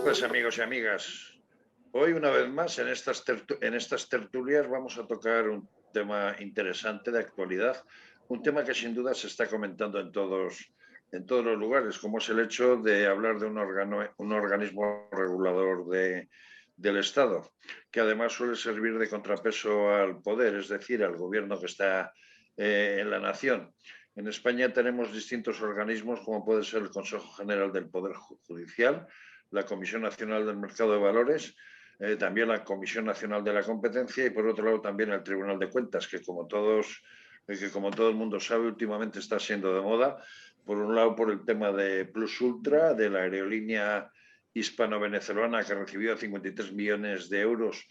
Pues amigos y amigas, hoy una vez más en estas tertulias vamos a tocar un tema interesante de actualidad, un tema que sin duda se está comentando en todos los lugares, como es el hecho de hablar de un organismo regulador del Estado, que además suele servir de contrapeso al poder, es decir, al gobierno que está en la nación. En España tenemos distintos organismos, como puede ser el Consejo General del Poder Judicial, la Comisión Nacional del Mercado de Valores, también la Comisión Nacional de la Competencia y, por otro lado, también el Tribunal de Cuentas, que como todo el mundo sabe, últimamente está siendo de moda. Por un lado, por el tema de Plus Ultra, de la aerolínea hispano-venezolana, que recibió 53 millones de euros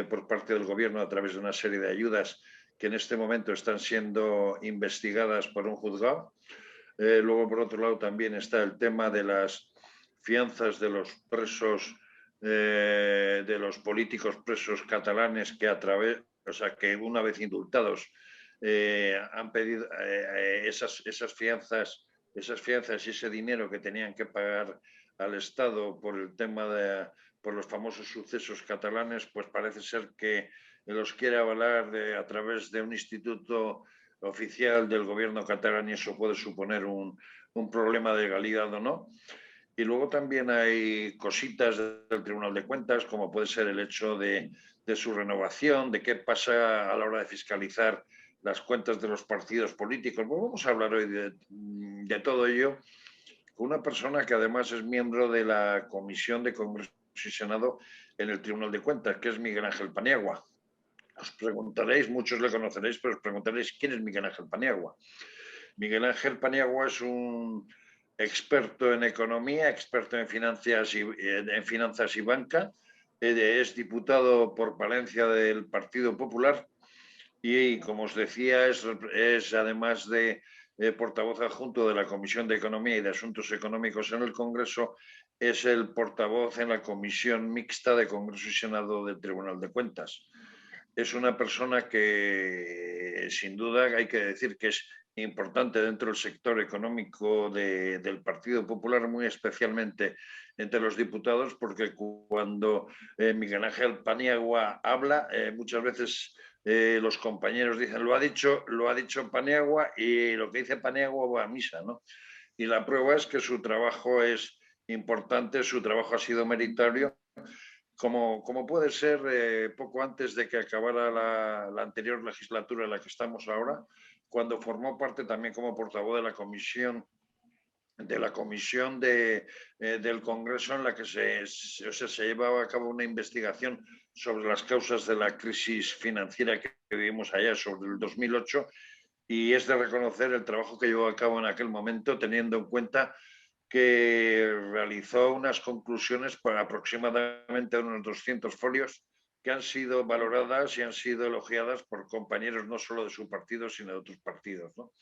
por parte del gobierno a través de una serie de ayudas que en este momento están siendo investigadas por un juzgado. Luego, por otro lado, también está el tema de las fianzas de los presos, de los políticos presos catalanes que una vez indultados han pedido esas fianzas y ese dinero que tenían que pagar al Estado por el tema por los famosos sucesos catalanes, pues parece ser que los quiere avalar a través de un instituto oficial del gobierno catalán y eso puede suponer un problema de legalidad o no. Y luego también hay cositas del Tribunal de Cuentas, como puede ser el hecho de su renovación, de qué pasa a la hora de fiscalizar las cuentas de los partidos políticos. Pues vamos a hablar hoy de todo ello con una persona que además es miembro de la Comisión de Congreso y Senado en el Tribunal de Cuentas, que es Miguel Ángel Paniagua. Os preguntaréis, muchos le conoceréis, pero os preguntaréis quién es Miguel Ángel Paniagua. Miguel Ángel Paniagua es un experto en economía, experto en finanzas y banca. Es diputado por Palencia del Partido Popular y, como os decía, es además de portavoz adjunto de la Comisión de Economía y de Asuntos Económicos en el Congreso, es el portavoz en la Comisión Mixta de Congreso y Senado del Tribunal de Cuentas. Es una persona que, sin duda, hay que decir que es importante dentro del sector económico del Partido Popular, muy especialmente entre los diputados, porque cuando Miguel Ángel Paniagua habla, muchas veces los compañeros dicen lo ha dicho Paniagua y lo que dice Paniagua va a misa, ¿no? Y la prueba es que su trabajo es importante, su trabajo ha sido meritorio, como puede ser poco antes de que acabara la anterior legislatura en la que estamos ahora, cuando formó parte también como portavoz de la comisión del Congreso en la que se llevaba a cabo una investigación sobre las causas de la crisis financiera que vivimos allá sobre el 2008, y es de reconocer el trabajo que llevó a cabo en aquel momento, teniendo en cuenta que realizó unas conclusiones por aproximadamente unos 200 folios que han sido valoradas y han sido elogiadas por compañeros no solo de su partido, sino de otros partidos, ¿no?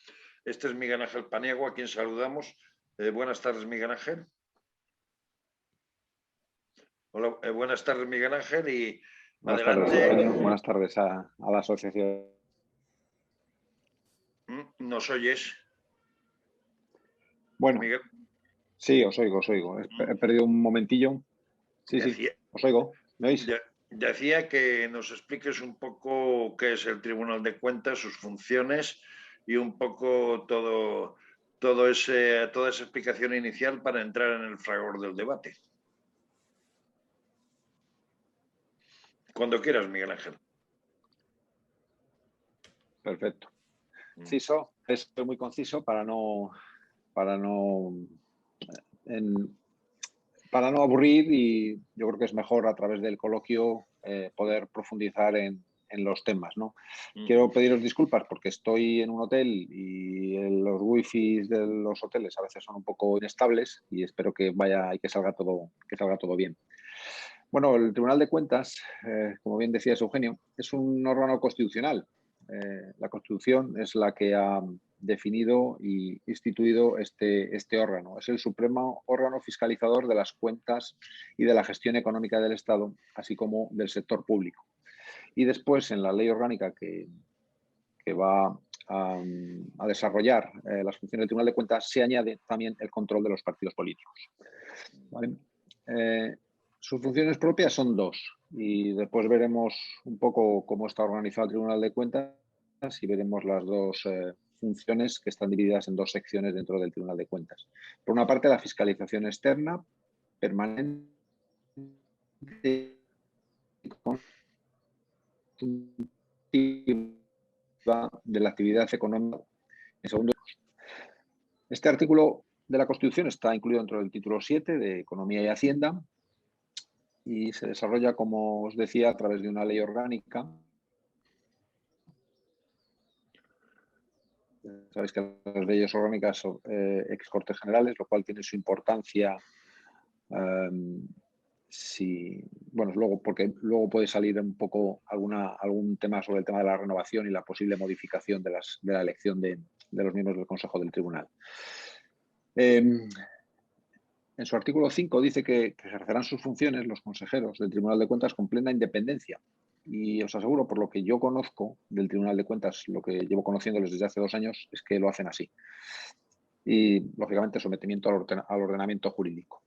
Este es Miguel Ángel Paniagua, a quien saludamos. Buenas tardes, Miguel Ángel. Hola, buenas tardes, Miguel Ángel, y buenas adelante. Tardes, Eugenio. Buenas tardes a la asociación. ¿Nos oyes? Bueno, Miguel. Sí, os oigo. He perdido un momentillo. Sí, os oigo. ¿Me oís? Decía que nos expliques un poco qué es el Tribunal de Cuentas, sus funciones y un poco toda esa explicación inicial para entrar en el fragor del debate. Cuando quieras, Miguel Ángel. Perfecto. Conciso, es muy conciso para no aburrir, y yo creo que es mejor a través del coloquio poder profundizar en los temas, ¿no? Quiero pediros disculpas porque estoy en un hotel y los wifi de los hoteles a veces son un poco inestables y espero que salga todo bien. Bueno, el Tribunal de Cuentas, como bien decías, Eugenio, es un órgano constitucional. La Constitución es la que ha definido y instituido este órgano. Es el supremo órgano fiscalizador de las cuentas y de la gestión económica del Estado, así como del sector público. Y después, en la ley orgánica que va a desarrollar las funciones del Tribunal de Cuentas, se añade también el control de los partidos políticos. ¿Vale? sus funciones propias son dos y después veremos un poco cómo está organizado el Tribunal de Cuentas y veremos las dos funciones que están divididas en dos secciones dentro del Tribunal de Cuentas. Por una parte, la fiscalización externa permanente de la actividad económica. En segundo, este artículo de la Constitución está incluido dentro del título 7 de Economía y Hacienda y se desarrolla, como os decía, a través de una ley orgánica. Sabéis que las leyes orgánicas son ex Cortes Generales, lo cual tiene su importancia porque luego puede salir un poco algún tema sobre el tema de la renovación y la posible modificación de la elección de los miembros del Consejo del Tribunal. En su artículo 5 dice que ejercerán sus funciones los consejeros del Tribunal de Cuentas con plena independencia. Y os aseguro, por lo que yo conozco del Tribunal de Cuentas, lo que llevo conociéndoles desde hace 2 años, es que lo hacen así. Y, lógicamente, sometimiento al ordenamiento jurídico.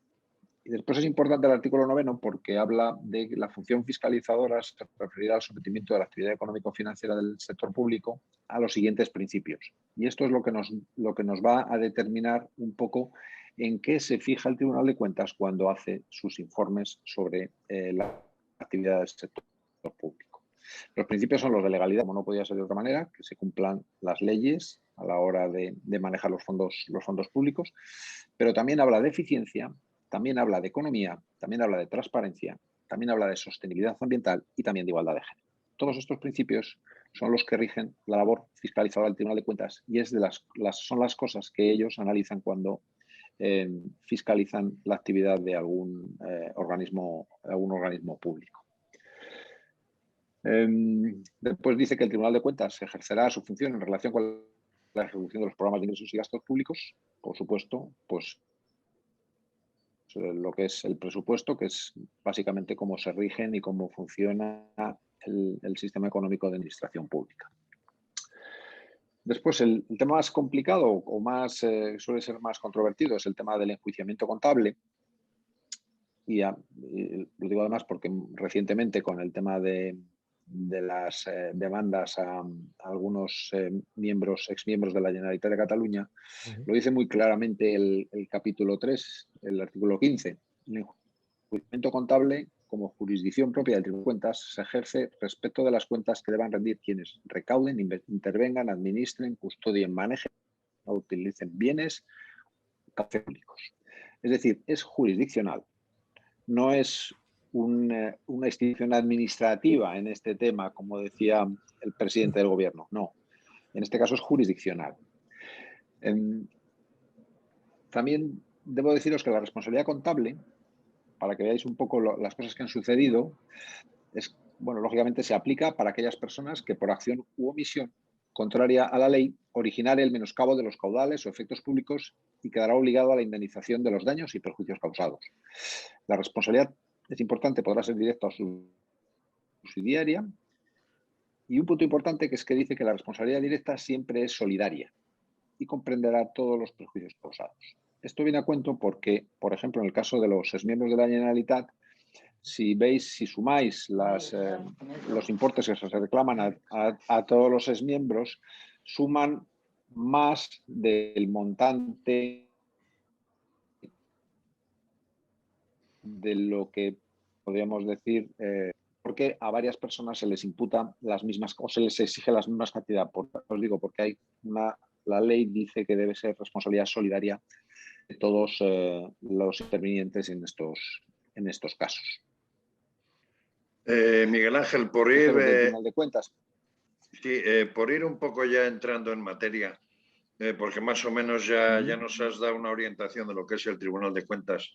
Y después es importante el artículo 9 porque habla de que la función fiscalizadora se referirá al sometimiento de la actividad económico-financiera del sector público a los siguientes principios. Y esto es lo que nos va a determinar un poco en qué se fija el Tribunal de Cuentas cuando hace sus informes sobre la actividad del sector público. Los principios son los de legalidad, como no podía ser de otra manera, que se cumplan las leyes a la hora de manejar los fondos públicos, pero también habla de eficiencia, también habla de economía, también habla de transparencia, también habla de sostenibilidad ambiental y también de igualdad de género. Todos estos principios son los que rigen la labor fiscalizadora del Tribunal de Cuentas y son las cosas que ellos analizan cuando fiscalizan la actividad de algún organismo público. Después dice que el Tribunal de Cuentas ejercerá su función en relación con la ejecución de los programas de ingresos y gastos públicos, por supuesto, pues lo que es el presupuesto, que es básicamente cómo se rigen y cómo funciona el sistema económico de administración pública. Después, el tema más complicado o suele ser más controvertido es el tema del enjuiciamiento contable. Y lo digo además porque recientemente con el tema de las demandas a algunos exmiembros de la Generalitat de Cataluña, lo dice muy claramente el capítulo 3, el artículo 15. El enjuiciamiento contable, como jurisdicción propia del Tribunal de Cuentas, se ejerce respecto de las cuentas que deban rendir quienes recauden, intervengan, administren, custodien, manejen o utilicen bienes públicos. Es decir, es jurisdiccional. No es una institución administrativa en este tema, como decía el presidente del gobierno. No, en este caso es jurisdiccional. También debo deciros que la responsabilidad contable, para que veáis un poco las cosas que han sucedido, lógicamente se aplica para aquellas personas que por acción u omisión contraria a la ley originare el menoscabo de los caudales o efectos públicos y quedará obligado a la indemnización de los daños y perjuicios causados. La responsabilidad, es importante, podrá ser directa o subsidiaria. Y un punto importante que es que dice que la responsabilidad directa siempre es solidaria y comprenderá todos los perjuicios causados. Esto viene a cuento porque, por ejemplo, en el caso de los exmiembros de la Generalitat, si sumáis los importes que se reclaman a todos los exmiembros, suman más del montante de lo que podríamos decir, porque a varias personas se les imputa las mismas o se les exige las mismas cantidades. Os digo, porque la ley dice que debe ser responsabilidad solidaria de todos los intervinientes en estos casos. Miguel Ángel, por ir de Cuentas. Sí, por ir un poco ya entrando en materia, porque más o menos ya nos has dado una orientación de lo que es el Tribunal de Cuentas.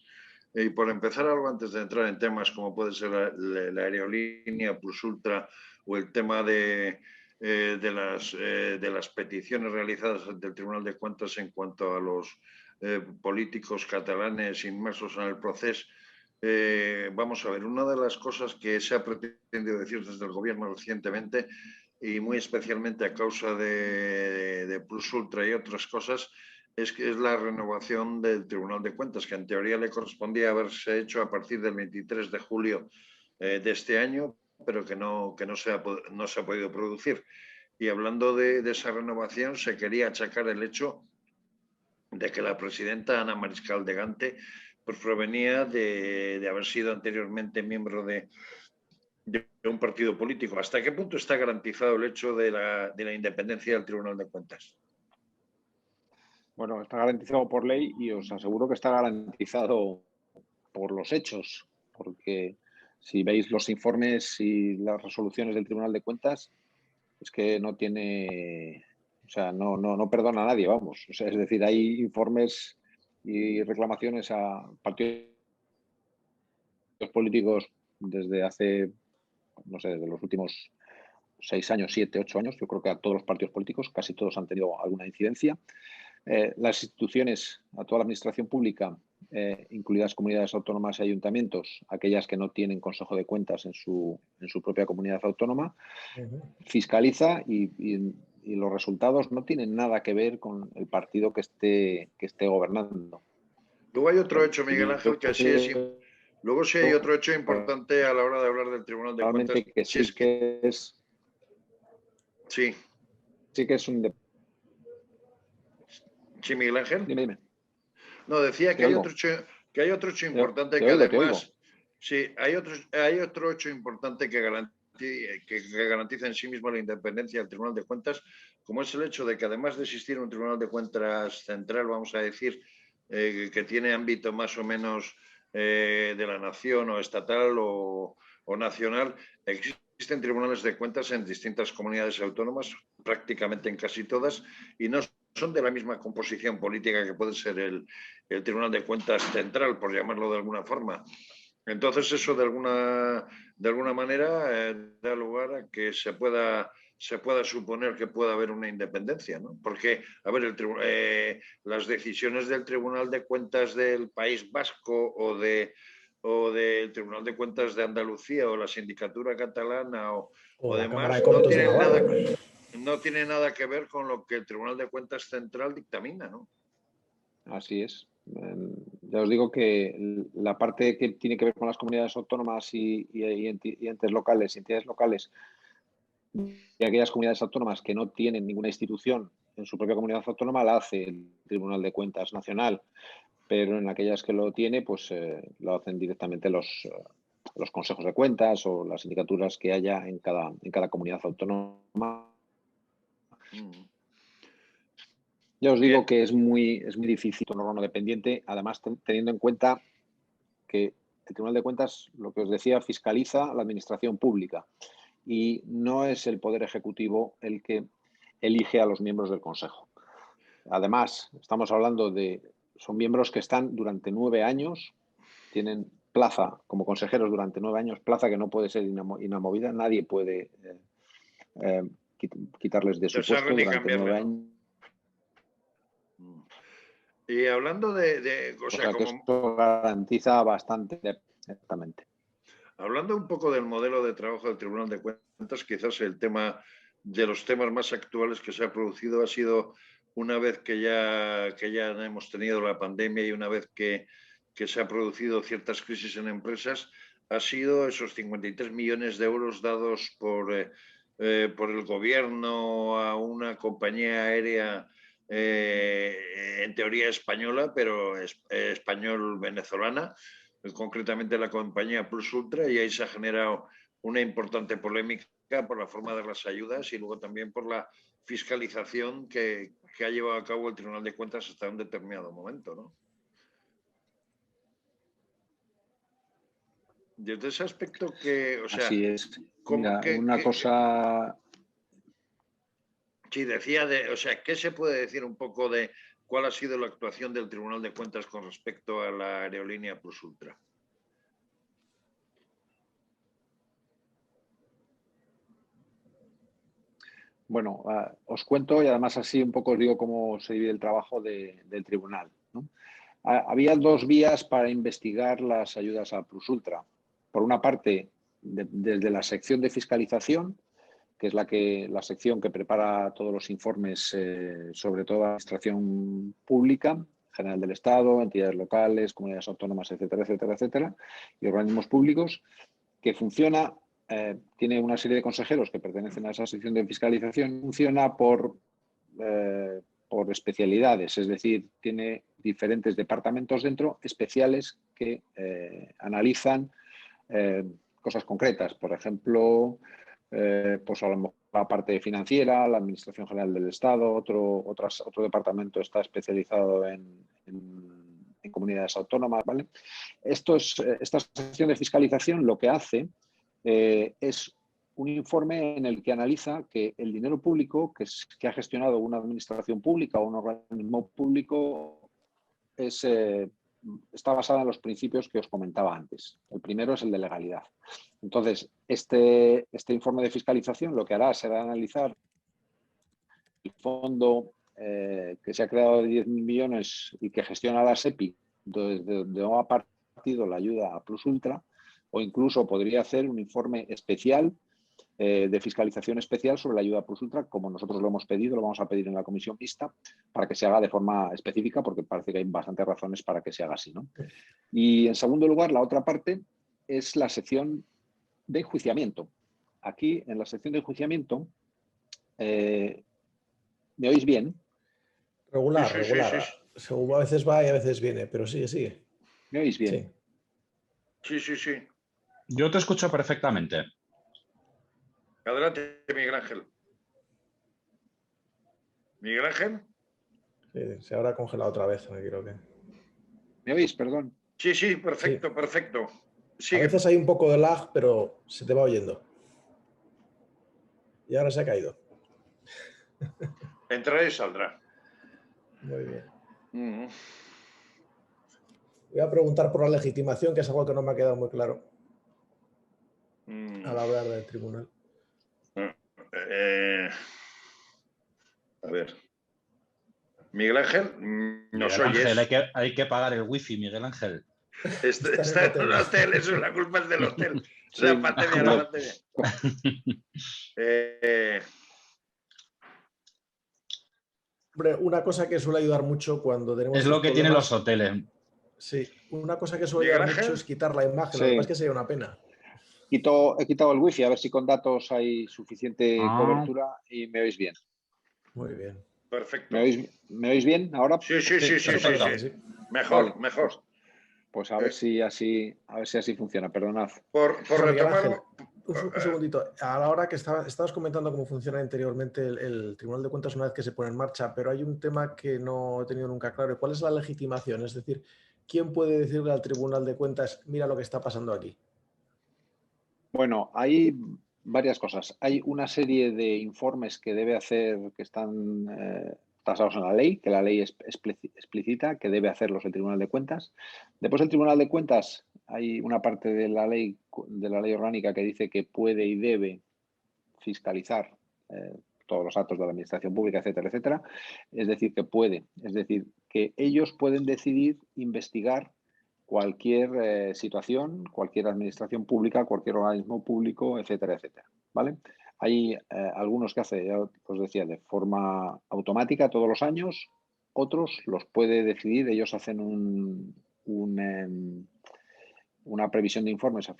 Y por empezar algo antes de entrar en temas como puede ser la aerolínea Plus Ultra o el tema de las peticiones realizadas ante el Tribunal de Cuentas en cuanto a los políticos catalanes inmersos en el proceso. Vamos a ver, una de las cosas que se ha pretendido decir desde el gobierno recientemente y muy especialmente a causa de Plus Ultra y otras cosas, es la renovación del Tribunal de Cuentas, que en teoría le correspondía haberse hecho a partir del 23 de julio de este año, pero que no se ha podido producir. Y hablando de esa renovación, se quería achacar el hecho de que la presidenta Ana Mariscal de Gante pues provenía de haber sido anteriormente miembro de un partido político. ¿Hasta qué punto está garantizado el hecho de la independencia del Tribunal de Cuentas? Bueno, está garantizado por ley y os aseguro que está garantizado por los hechos, porque si veis los informes y las resoluciones del Tribunal de Cuentas, es que no tiene, o sea, no perdona a nadie, vamos. O sea, es decir, hay informes y reclamaciones a partidos políticos desde hace, no sé, desde los últimos 6 años, 7, 8 años. Yo creo que a todos los partidos políticos, casi todos han tenido alguna incidencia. Las instituciones, a toda la administración pública, incluidas comunidades autónomas y ayuntamientos, aquellas que no tienen consejo de cuentas en su propia comunidad autónoma, fiscaliza y los resultados no tienen nada que ver con el partido que esté gobernando. Luego hay otro hecho, Miguel Ángel, que así es. Luego sí hay otro hecho importante a la hora de hablar del Tribunal de Cuentas. Que sí que es. Sí. Sí que es un. Sí, Miguel Ángel. Dime. No, decía que hay otro hecho importante que además. Sí, hay otro hecho importante que garantiza en sí mismo la independencia del Tribunal de Cuentas, como es el hecho de que además de existir un Tribunal de Cuentas central, vamos a decir, que tiene ámbito más o menos de la nación o estatal o nacional, existen tribunales de cuentas en distintas comunidades autónomas, prácticamente en casi todas, y no son de la misma composición política que puede ser el Tribunal de Cuentas central, por llamarlo de alguna forma. Entonces eso de alguna manera da lugar a que se pueda suponer que pueda haber una independencia, ¿no? Porque, a ver, las decisiones del Tribunal de Cuentas del País Vasco o del Tribunal de Cuentas de Andalucía o la Sindicatura Catalana o demás no tienen nada que ver con lo que el Tribunal de Cuentas Central dictamina, ¿no? Así es. Ya os digo que la parte que tiene que ver con las comunidades autónomas y entes locales, entidades locales, y aquellas comunidades autónomas que no tienen ninguna institución en su propia comunidad autónoma, la hace el Tribunal de Cuentas Nacional, pero en aquellas que lo tiene, pues lo hacen directamente los consejos de cuentas o las sindicaturas que haya en cada comunidad autónoma. Ya os digo que es muy difícil un órgano dependiente, además teniendo en cuenta que el Tribunal de Cuentas, lo que os decía, fiscaliza la administración pública y no es el Poder Ejecutivo el que elige a los miembros del Consejo. Además, estamos hablando son miembros que están durante 9 años, tienen plaza como consejeros durante 9 años, plaza que no puede ser inamovida, nadie puede quitarles de su puesto durante 9 años. Y hablando o sea que esto garantiza bastante exactamente. Hablando un poco del modelo de trabajo del Tribunal de Cuentas, quizás el tema de los temas más actuales que se ha producido ha sido una vez que ya hemos tenido la pandemia y una vez que se han producido ciertas crisis en empresas, ha sido esos 53 millones de euros dados por el gobierno a una compañía aérea en teoría española, pero español-venezolana, concretamente la compañía Plus Ultra, y ahí se ha generado una importante polémica por la forma de las ayudas y luego también por la fiscalización que ha llevado a cabo el Tribunal de Cuentas hasta un determinado momento, ¿no? Desde ese aspecto que, o sea... Así es. Mira, cosa... Sí, decía o sea, ¿qué se puede decir un poco de cuál ha sido la actuación del Tribunal de Cuentas con respecto a la aerolínea Plus Ultra? Bueno, os cuento y además así un poco os digo cómo se divide el trabajo del tribunal, ¿no? Había 2 vías para investigar las ayudas a Plus Ultra. Por una parte, desde la sección de fiscalización, que es la sección que prepara todos los informes sobre toda la administración pública, general del Estado, entidades locales, comunidades autónomas, etcétera, etcétera, etcétera, y organismos públicos, que funciona, tiene una serie de consejeros que pertenecen a esa sección de fiscalización, funciona por especialidades, es decir, tiene diferentes departamentos dentro especiales que analizan cosas concretas. Por ejemplo, pues a lo mejor la parte financiera, la Administración General del Estado, otro departamento está especializado en comunidades autónomas, ¿vale? Esta sección de fiscalización lo que hace es un informe en el que analiza que el dinero público que ha gestionado una administración pública o un organismo público está basado en los principios que os comentaba antes. El primero es el de legalidad. Entonces, este informe de fiscalización lo que hará será analizar el fondo que se ha creado de 10.000 millones y que gestiona la SEPI, donde no ha partido la ayuda a Plus Ultra, o incluso podría hacer un informe especial de fiscalización especial sobre la ayuda Plus Ultra, como nosotros lo hemos pedido, lo vamos a pedir en la comisión mixta, para que se haga de forma específica, porque parece que hay bastantes razones para que se haga así, ¿no? Y en segundo lugar, la otra parte es la sección de enjuiciamiento. Aquí, en la sección de enjuiciamiento, ¿me oís bien? Regular, Sí, regular. A veces va y a veces viene, pero sigue. ¿Me oís bien? Sí. Yo te escucho perfectamente. Adelante, Miguel Ángel. ¿Miguel Ángel? Sí, se habrá congelado otra vez, creo que. ¿Me oís? Perdón. Sí, perfecto, perfecto. Sigue. A veces hay un poco de lag, pero se te va oyendo. Y ahora se ha caído. Entrará y saldrá. Muy bien. Voy a preguntar por la legitimación, que es algo que no me ha quedado muy claro al hablar del tribunal. A ver. Miguel Ángel, Miguel Ángel, hay que pagar el wifi, Miguel Ángel. Está en un hotel, eso, la culpa es del hotel. Sí, la pandemia. Hombre, una cosa que suele ayudar mucho cuando tenemos... Es lo que tienen los hoteles. Sí, una cosa que suele ayudar mucho es quitar la imagen. Sí. Lo que pasa es que sería una pena. He quitado el wifi, a ver si con datos hay suficiente cobertura y me oís bien. Muy bien. Perfecto. ¿Me oís bien ahora? Sí. Mejor, vale, mejor. Pues a ver si así funciona, perdonad. Por retomar... Un segundito. A la hora que estabas comentando cómo funciona anteriormente el Tribunal de Cuentas una vez que se pone en marcha, pero hay un tema que no he tenido nunca claro. ¿Cuál es la legitimación? Es decir, ¿quién puede decirle al Tribunal de Cuentas, mira lo que está pasando aquí? Bueno, hay varias cosas. Hay una serie de informes que debe hacer, que están tasados en la ley, que la ley explicita, que debe hacerlos el Tribunal de Cuentas. Después el Tribunal de Cuentas, hay una parte de la ley orgánica que dice que puede y debe fiscalizar todos los actos de la administración pública, etcétera, etcétera. Es decir, que puede. Es decir, que ellos pueden decidir investigar cualquier situación, cualquier administración pública, cualquier organismo público, etcétera, etcétera. ¿Vale? Hay algunos que hace, ya os decía, de forma automática todos los años, otros los puede decidir, ellos hacen una previsión de informes al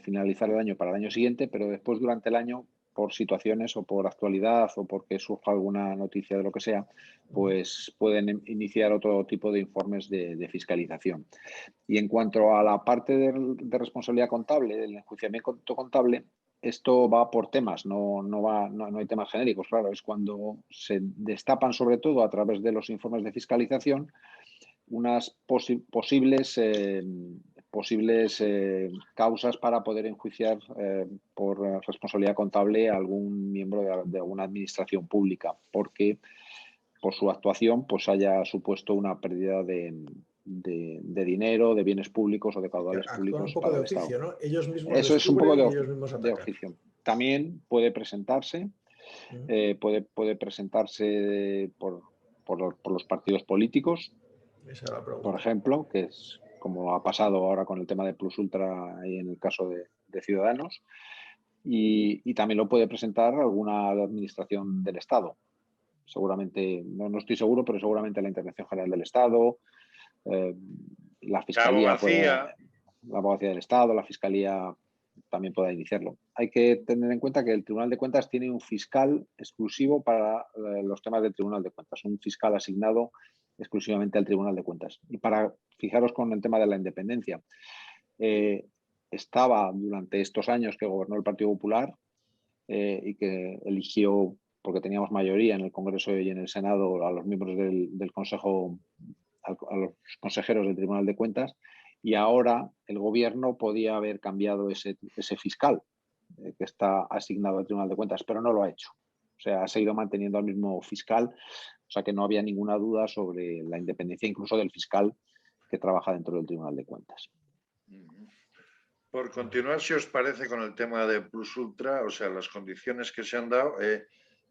finalizar el año para el año siguiente, pero después durante el año, por situaciones o por actualidad o porque surja alguna noticia de lo que sea, pues pueden iniciar otro tipo de informes de fiscalización. Y en cuanto a la parte de responsabilidad contable, del enjuiciamiento contable, esto va por temas, no hay temas genéricos, claro, es cuando se destapan sobre todo a través de los informes de fiscalización unas posibles causas para poder enjuiciar por responsabilidad contable a algún miembro de alguna administración pública, porque por su actuación pues haya supuesto una pérdida de dinero, de bienes públicos o de caudales públicos. Un poco de oficio, ¿no? Ellos mismos eso es un poco de oficio. También puede presentarse, puede presentarse por los partidos políticos, por ejemplo, que es como ha pasado ahora con el tema de Plus Ultra y en el caso de Ciudadanos. y también lo puede presentar alguna administración del Estado. Seguramente, no estoy seguro, pero seguramente la Intervención General del Estado, la Fiscalía, la Abogacía del Estado, la Fiscalía también pueda iniciarlo. Hay que tener en cuenta que el Tribunal de Cuentas tiene un fiscal exclusivo para los temas del Tribunal de Cuentas, un fiscal asignado exclusivamente al Tribunal de Cuentas. Y para fijaros con el tema de la independencia, estaba durante estos años que gobernó el Partido Popular y que eligió, porque teníamos mayoría en el Congreso y en el Senado, a los miembros del Consejo, a los consejeros del Tribunal de Cuentas, y ahora el Gobierno podía haber cambiado ese fiscal que está asignado al Tribunal de Cuentas, pero no lo ha hecho. O sea, ha seguido manteniendo al mismo fiscal, o sea que no había ninguna duda sobre la independencia incluso del fiscal que trabaja dentro del Tribunal de Cuentas. Por continuar, si os parece, con el tema de Plus Ultra, o sea, las condiciones que se han dado,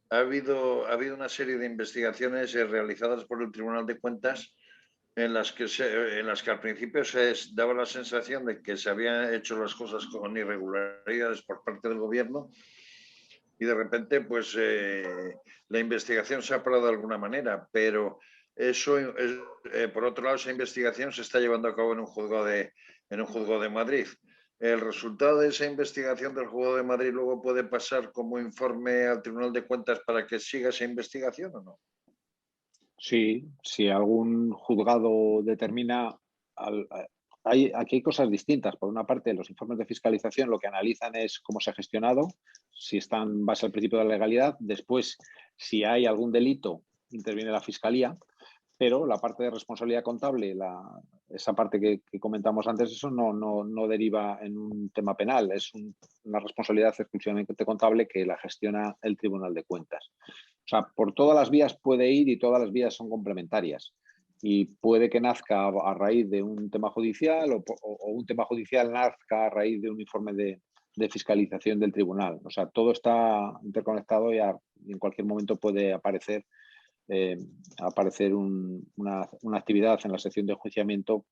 ha habido una serie de investigaciones realizadas por el Tribunal de Cuentas en las que al principio se daba la sensación de que se habían hecho las cosas con irregularidades por parte del gobierno y de repente pues la investigación se ha parado de alguna manera, pero eso por otro lado esa investigación se está llevando a cabo en un juzgado de Madrid. ¿El resultado de esa investigación del juzgado de Madrid luego puede pasar como informe al Tribunal de Cuentas para que siga esa investigación o no? Sí, si algún juzgado determina... aquí hay cosas distintas. Por una parte, los informes de fiscalización lo que analizan es cómo se ha gestionado, si están en base al principio de la legalidad. Después, si hay algún delito, interviene la Fiscalía. Pero la parte de responsabilidad contable, esa parte que comentamos antes, eso no deriva en un tema penal, es una responsabilidad exclusivamente contable que la gestiona el Tribunal de Cuentas. O sea, por todas las vías puede ir y todas las vías son complementarias. Y puede que nazca a raíz de un tema judicial o un tema judicial nazca a raíz de un informe de fiscalización del tribunal. O sea, todo está interconectado y en cualquier momento puede aparecer una actividad en la sección de enjuiciamiento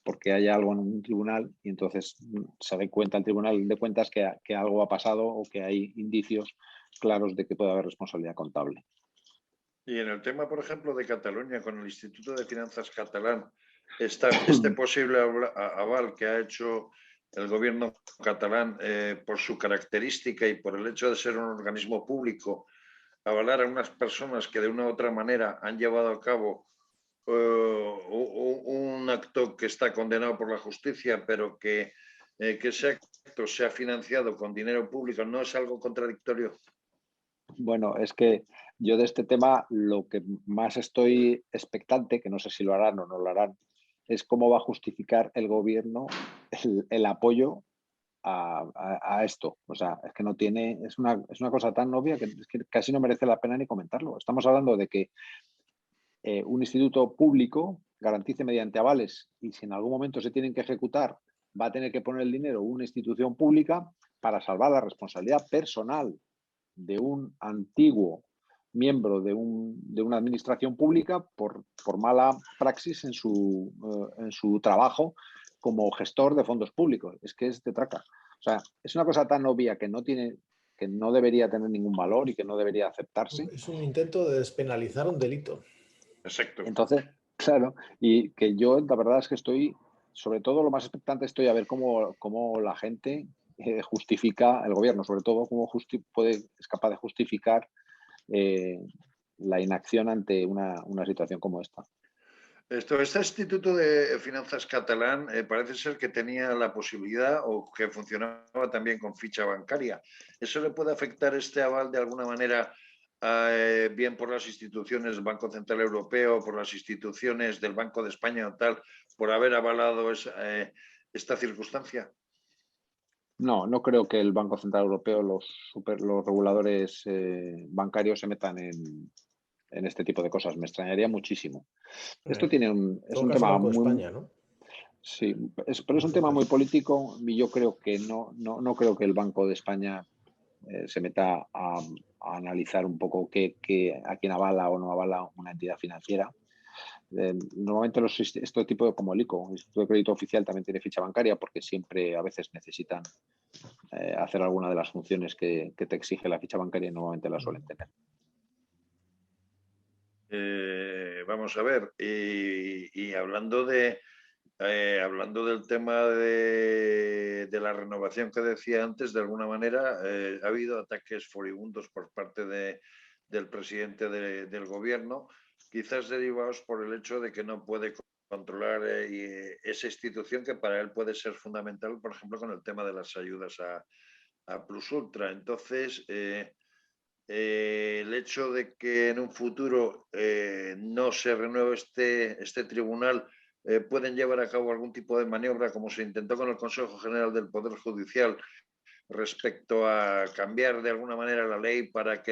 porque haya algo en un tribunal y entonces se dé cuenta el Tribunal de Cuentas que algo ha pasado o que hay indicios claros de que puede haber responsabilidad contable. Y en el tema, por ejemplo, de Cataluña, con el Instituto de Finanzas catalán, este posible aval que ha hecho el gobierno catalán por su característica y por el hecho de ser un organismo público, avalar a unas personas que de una u otra manera han llevado a cabo un acto que está condenado por la justicia, pero que ese acto se ha financiado con dinero público, ¿no es algo contradictorio? Bueno, es que yo de este tema lo que más estoy expectante, que no sé si lo harán o no lo harán, es cómo va a justificar el gobierno el apoyo a esto. O sea, es que no tiene, es una cosa tan obvia que casi no merece la pena ni comentarlo. Estamos hablando de que un instituto público garantice mediante avales y si en algún momento se tienen que ejecutar, va a tener que poner el dinero una institución pública para salvar la responsabilidad personal de un antiguo miembro de una administración pública por mala praxis en su trabajo como gestor de fondos públicos. Es que es de traca. O sea, es una cosa tan obvia que no debería tener ningún valor y que no debería aceptarse. Es un intento de despenalizar un delito. Exacto. Entonces, claro, y que yo la verdad es que estoy, sobre todo lo más expectante estoy a ver cómo la gente justifica, el gobierno sobre todo, cómo es capaz de justificar la inacción ante una situación como esta. Este Instituto de Finanzas catalán parece ser que tenía la posibilidad o que funcionaba también con ficha bancaria. ¿Eso le puede afectar este aval de alguna manera, bien por las instituciones del Banco Central Europeo, por las instituciones del Banco de España o tal, por haber avalado esta circunstancia? No creo que el Banco Central Europeo, los reguladores bancarios se metan en este tipo de cosas. Me extrañaría muchísimo. Esto es un tema Banco de muy... España, ¿no? Sí, pero es un tema muy político y yo creo que no creo que el Banco de España se meta a analizar un poco a quién avala o no avala una entidad financiera. Normalmente este tipo como el ICO, el Instituto de Crédito Oficial, también tiene ficha bancaria porque siempre a veces necesitan hacer alguna de las funciones que te exige la ficha bancaria y normalmente la suelen tener. Vamos a ver, y hablando del tema de la renovación que decía antes, de alguna manera ha habido ataques furibundos por parte del presidente del gobierno, quizás derivados por el hecho de que no puede controlar esa institución que para él puede ser fundamental, por ejemplo, con el tema de las ayudas a Plus Ultra. Entonces, el hecho de que en un futuro no se renueve este tribunal, pueden llevar a cabo algún tipo de maniobra, como se intentó con el Consejo General del Poder Judicial, respecto a cambiar de alguna manera la ley para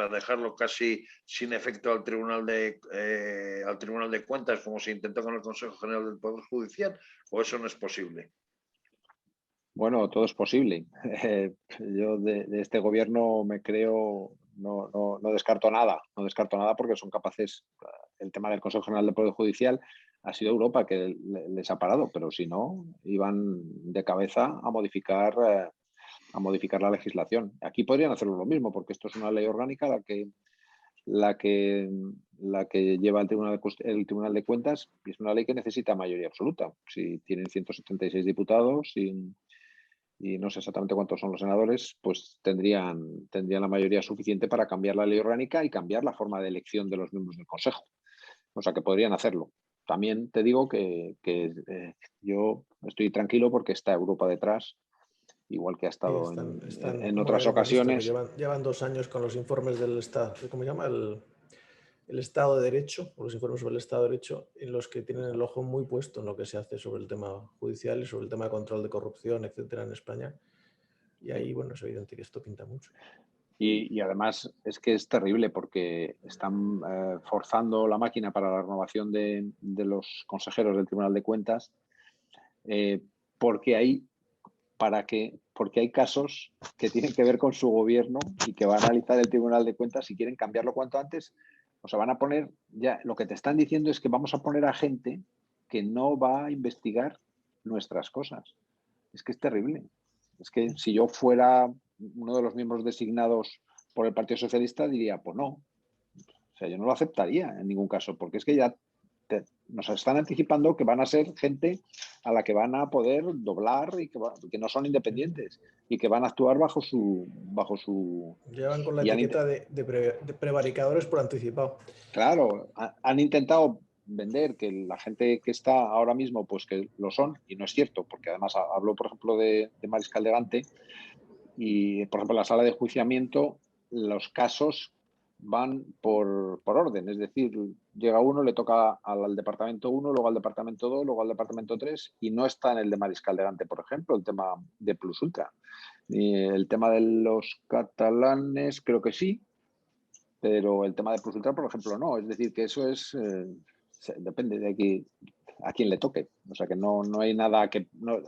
dejarlo casi sin efecto al Tribunal de Cuentas, como se intentó con el Consejo General del Poder Judicial, o eso no es posible. Bueno, todo es posible. Yo de este gobierno me creo, no descarto nada. No descarto nada porque son capaces. El tema del Consejo General del Poder Judicial ha sido Europa que les ha parado, pero si no, iban de cabeza a modificar la legislación. Aquí podrían hacerlo lo mismo, porque esto es una ley orgánica la que lleva el Tribunal de Cuentas, y es una ley que necesita mayoría absoluta. Si tienen 176 diputados y no sé exactamente cuántos son los senadores, pues tendrían la mayoría suficiente para cambiar la ley orgánica y cambiar la forma de elección de los miembros del Consejo. O sea que podrían hacerlo. También te digo que yo estoy tranquilo porque está Europa detrás, igual que ha estado en otras ocasiones. Llevan 2 años con los informes del Estado, ¿cómo se llama? El Estado de Derecho, o los informes sobre el Estado de Derecho, en los que tienen el ojo muy puesto en lo que se hace sobre el tema judicial y sobre el tema de control de corrupción, etcétera, en España. Y ahí, bueno, es evidente que esto pinta mucho. Y además es que es terrible porque están forzando la máquina para la renovación de los consejeros del Tribunal de Cuentas, porque hay casos que tienen que ver con su gobierno y que va a analizar el Tribunal de Cuentas y quieren cambiarlo cuanto antes. O sea, van a poner, ya lo que te están diciendo es que vamos a poner a gente que no va a investigar nuestras cosas. Es que es terrible. Es que si yo fuera uno de los miembros designados por el Partido Socialista, diría, pues no. O sea, yo no lo aceptaría en ningún caso, porque es que ya nos están anticipando que van a ser gente a la que van a poder doblar y que no son independientes y que van a actuar bajo su... Llevan con la etiqueta de prevaricadores por anticipado. Claro, han intentado vender que la gente que está ahora mismo, pues que lo son, y no es cierto, porque además habló, por ejemplo, de Mariscal de Gante, y, por ejemplo, en la sala de enjuiciamiento, los casos van por orden, es decir, llega uno, le toca al departamento 1, luego al departamento 2, luego al departamento 3, y no está en el de Mariscal de Gante, por ejemplo, el tema de Plus Ultra. Y el tema de los catalanes creo que sí, pero el tema de Plus Ultra, por ejemplo, no. Es decir, que eso es depende de a quién le toque. O sea, que no hay nada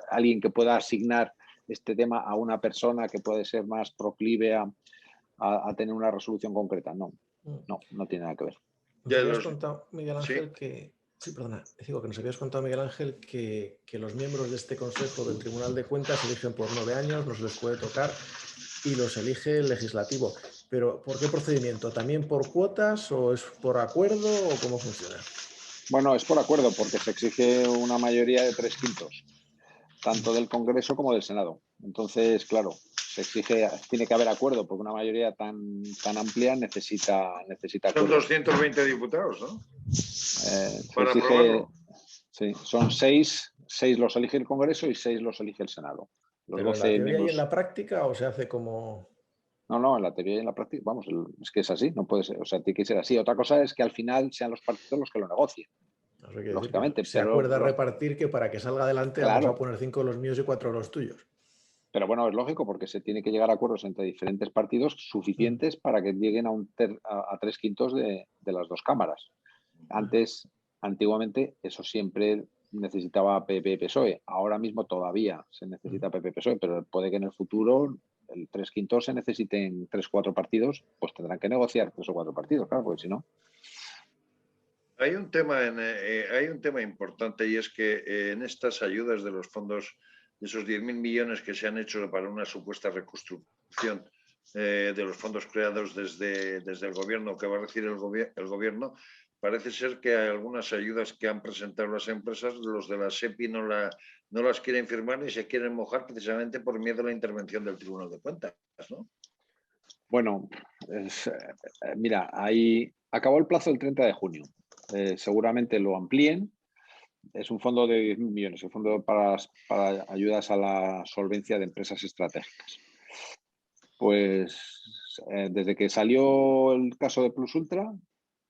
alguien que pueda asignar este tema a una persona que puede ser más proclive a tener una resolución concreta. No tiene nada que ver. Nos habías contado, Miguel Ángel, nos habías contado, Miguel Ángel, que los miembros de este Consejo del Tribunal de Cuentas se eligen por 9 años, no se les puede tocar y los elige el legislativo. Pero, ¿por qué procedimiento? ¿También por cuotas o es por acuerdo o cómo funciona? Bueno, es por acuerdo porque se exige una mayoría de 3/5, tanto del Congreso como del Senado. Entonces, claro, tiene que haber acuerdo porque una mayoría tan amplia necesita Son 220 diputados, ¿no? Para aprobarlo. Sí, son 6 los elige el Congreso y 6 los elige el Senado. ¿Pero en la teoría y en la práctica o se hace como...? No, en la teoría y en la práctica, vamos, es que es así, no puede ser, o sea, tiene que ser así. Otra cosa es que al final sean los partidos los que lo negocien. Lógicamente. Se acuerda repartir que para que salga adelante claro, vamos a poner 5 de los míos y 4 de los tuyos. Pero bueno, es lógico porque se tiene que llegar a acuerdos entre diferentes partidos suficientes para que lleguen a 3/5 de las dos cámaras. Antiguamente, eso siempre necesitaba PP-PSOE. Ahora mismo todavía se necesita PP-PSOE, pero puede que en el futuro el 3/5 se necesiten 3-4 partidos, pues tendrán que negociar 3 o 4 partidos, claro, porque si no... Hay un tema importante y es que en estas ayudas de los fondos de esos 10.000 millones que se han hecho para una supuesta reconstrucción de los fondos creados desde el gobierno, que va a recibir el gobierno, parece ser que hay algunas ayudas que han presentado las empresas, los de la SEPI no las quieren firmar ni se quieren mojar precisamente por miedo a la intervención del Tribunal de Cuentas, ¿no? Bueno, mira, ahí acabó el plazo el 30 de junio. Seguramente lo amplíen. Es un fondo de 10.000 millones, un fondo para ayudas a la solvencia de empresas estratégicas. Pues desde que salió el caso de Plus Ultra,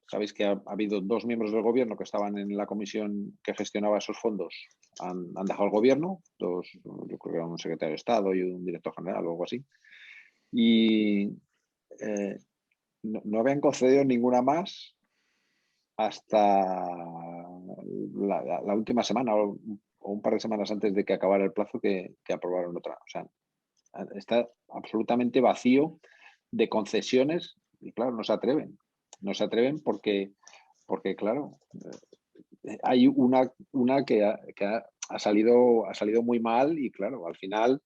sabéis que ha habido 2 miembros del gobierno que estaban en la comisión que gestionaba esos fondos, han dejado el gobierno, yo creo que era un secretario de Estado y un director general o algo así, y no habían concedido ninguna más hasta la última semana o un par de semanas antes de que acabara el plazo que aprobaron otra. O sea, está absolutamente vacío de concesiones y claro, no se atreven. No se atreven porque claro, hay una que ha salido muy mal y claro, al final,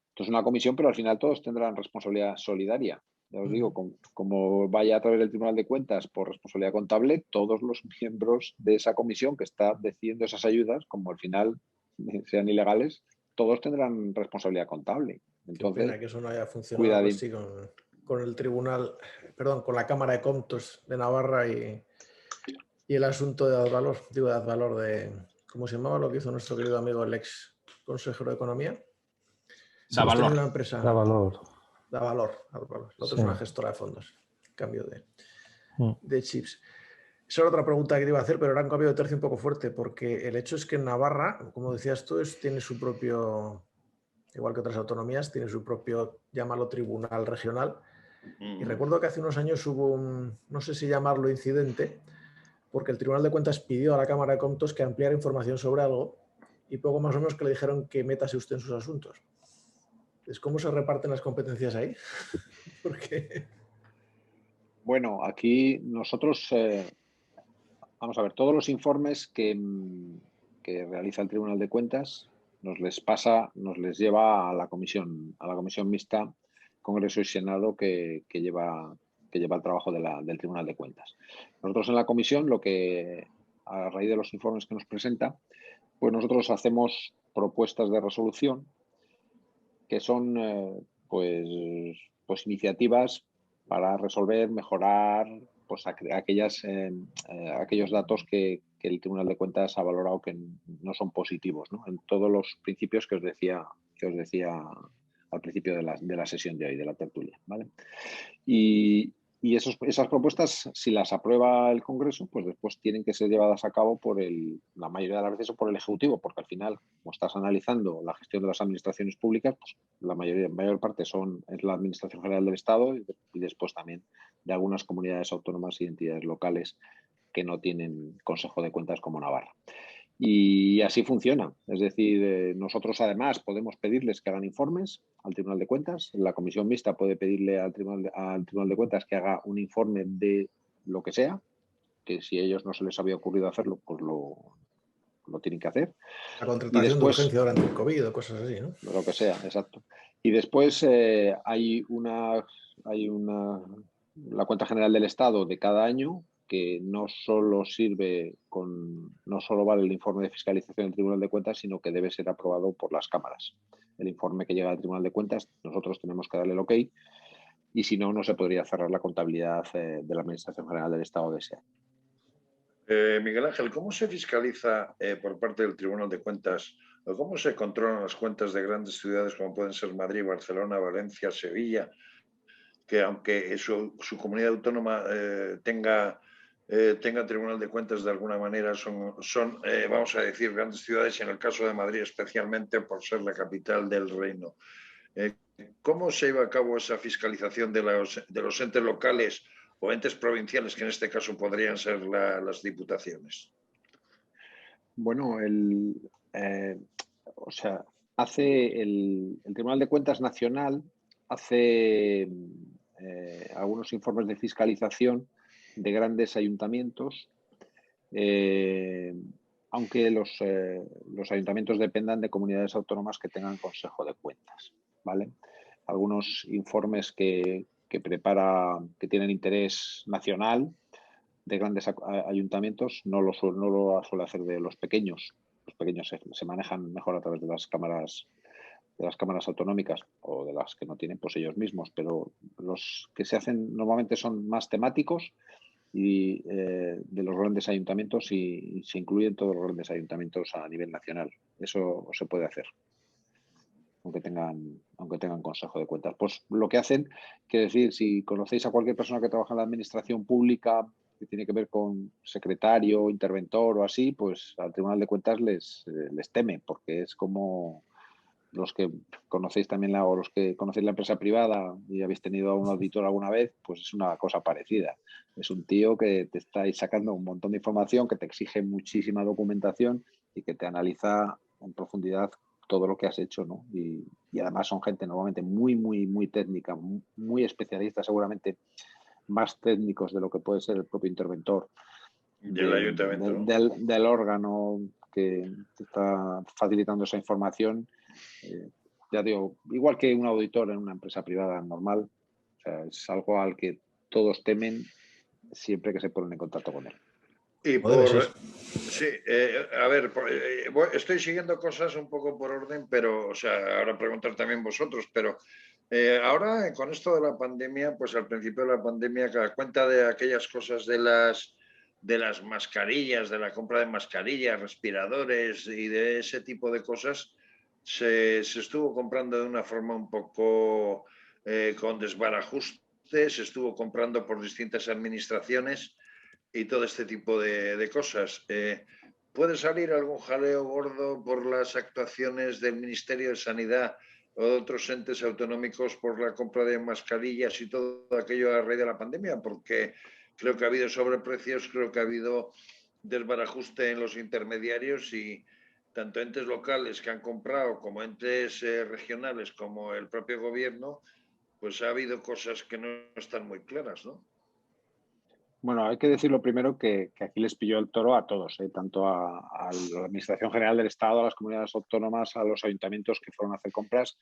esto es una comisión, pero al final todos tendrán responsabilidad solidaria. Ya os digo, como vaya a través del Tribunal de Cuentas por responsabilidad contable, todos los miembros de esa comisión que está decidiendo esas ayudas, como al final sean ilegales, todos tendrán responsabilidad contable. Entonces, qué pena que eso no haya funcionado cuidadín. así con el Tribunal, perdón, con la Cámara de Comptos de Navarra y el asunto de Advalor, ¿cómo se llamaba lo que hizo nuestro querido amigo, el ex consejero de Economía? Davalor. Una empresa. Davalor. Davalor. La otra es una gestora de fondos. Cambio de chips. Esa era otra pregunta que te iba a hacer, pero era un cambio de tercio un poco fuerte, porque el hecho es que Navarra, como decías tú, tiene su propio, igual que otras autonomías, tiene su propio, llámalo tribunal regional. Y recuerdo que hace unos años hubo no sé si llamarlo incidente, porque el Tribunal de Cuentas pidió a la Cámara de Comptos que ampliara información sobre algo y poco más o menos que le dijeron que métase usted en sus asuntos. Entonces, ¿cómo se reparten las competencias ahí? Porque... Bueno, aquí nosotros, vamos a ver, todos los informes que realiza el Tribunal de Cuentas nos les lleva a la comisión mixta Congreso y Senado que lleva el trabajo del Tribunal de Cuentas. Nosotros en la comisión, a raíz de los informes que nos presenta, pues nosotros hacemos propuestas de resolución que son pues iniciativas para resolver, mejorar pues aquellos datos que el Tribunal de Cuentas ha valorado que no son positivos, ¿no? En todos los principios que os decía al principio de la sesión de hoy, de la tertulia, ¿vale? Y esas propuestas, si las aprueba el Congreso, pues después tienen que ser llevadas a cabo la mayoría de las veces por el Ejecutivo, porque al final, como estás analizando la gestión de las administraciones públicas, pues la mayor parte es la Administración General del Estado y después también de algunas comunidades autónomas y entidades locales que no tienen Consejo de Cuentas como Navarra. Y así funciona. Es decir, nosotros además podemos pedirles que hagan informes al Tribunal de Cuentas. La comisión mixta puede pedirle al Tribunal de Cuentas que haga un informe de lo que sea, que si a ellos no se les había ocurrido hacerlo, pues lo tienen que hacer. La contratación de urgencia durante el COVID o cosas así, ¿no? Lo que sea, exacto. Y después hay la cuenta general del Estado de cada año que no solo vale el informe de fiscalización del Tribunal de Cuentas, sino que debe ser aprobado por las cámaras. El informe que llega al Tribunal de Cuentas, nosotros tenemos que darle el ok, y si no, no se podría cerrar la contabilidad de la Administración General del Estado de ese año. Miguel Ángel, ¿cómo se fiscaliza por parte del Tribunal de Cuentas o cómo se controlan las cuentas de grandes ciudades como pueden ser Madrid, Barcelona, Valencia, Sevilla, que aunque su comunidad autónoma tenga Tribunal de Cuentas de alguna manera, son vamos a decir, grandes ciudades, y en el caso de Madrid especialmente por ser la capital del reino? ¿Cómo se lleva a cabo esa fiscalización de los entes locales o entes provinciales, que en este caso podrían ser las diputaciones? Bueno, hace el Tribunal de Cuentas Nacional hace algunos informes de fiscalización de grandes ayuntamientos aunque los ayuntamientos dependan de comunidades autónomas que tengan consejo de cuentas, ¿vale? Algunos informes que tienen interés nacional de grandes ayuntamientos no lo suele hacer de los pequeños. Los pequeños se manejan mejor a través de las cámaras autonómicas o de las que no tienen, pues ellos mismos, pero los que se hacen normalmente son más temáticos y de los grandes ayuntamientos y se incluyen todos los grandes ayuntamientos a nivel nacional. Eso se puede hacer, aunque tengan consejo de cuentas. Pues lo que hacen, quiere decir, si conocéis a cualquier persona que trabaja en la administración pública, que tiene que ver con secretario, interventor o así, pues al Tribunal de Cuentas les teme, porque es como los que conocéis también o los que conocéis la empresa privada y habéis tenido a un auditor alguna vez, pues es una cosa parecida. Es un tío que te está sacando un montón de información, que te exige muchísima documentación y que te analiza en profundidad todo lo que has hecho, ¿no? Y además son gente normalmente muy, muy, muy técnica, muy especialista, seguramente más técnicos de lo que puede ser el propio interventor del ayuntamiento, ¿no? del órgano que te está facilitando esa información. Ya digo, igual que un auditor en una empresa privada normal, o sea, es algo al que todos temen siempre que se ponen en contacto con él. Y sí, a ver, estoy siguiendo cosas un poco por orden, pero, o sea, ahora preguntar también vosotros, pero ahora con esto de la pandemia, pues al principio de la pandemia, a cuenta de aquellas cosas de las mascarillas, de la compra de mascarillas, respiradores y de ese tipo de cosas, se estuvo comprando de una forma un poco con desbarajuste, se estuvo comprando por distintas administraciones y todo este tipo de cosas. ¿Puede salir algún jaleo gordo por las actuaciones del Ministerio de Sanidad o de otros entes autonómicos por la compra de mascarillas y todo aquello a raíz de la pandemia? Porque creo que ha habido sobreprecios, creo que ha habido desbarajuste en los intermediarios y tanto entes locales que han comprado como entes regionales como el propio gobierno, pues ha habido cosas que no están muy claras, ¿no? Bueno, hay que decirlo primero que aquí les pilló el toro a todos, tanto a la Administración General del Estado, a las comunidades autónomas, a los ayuntamientos que fueron a hacer compras,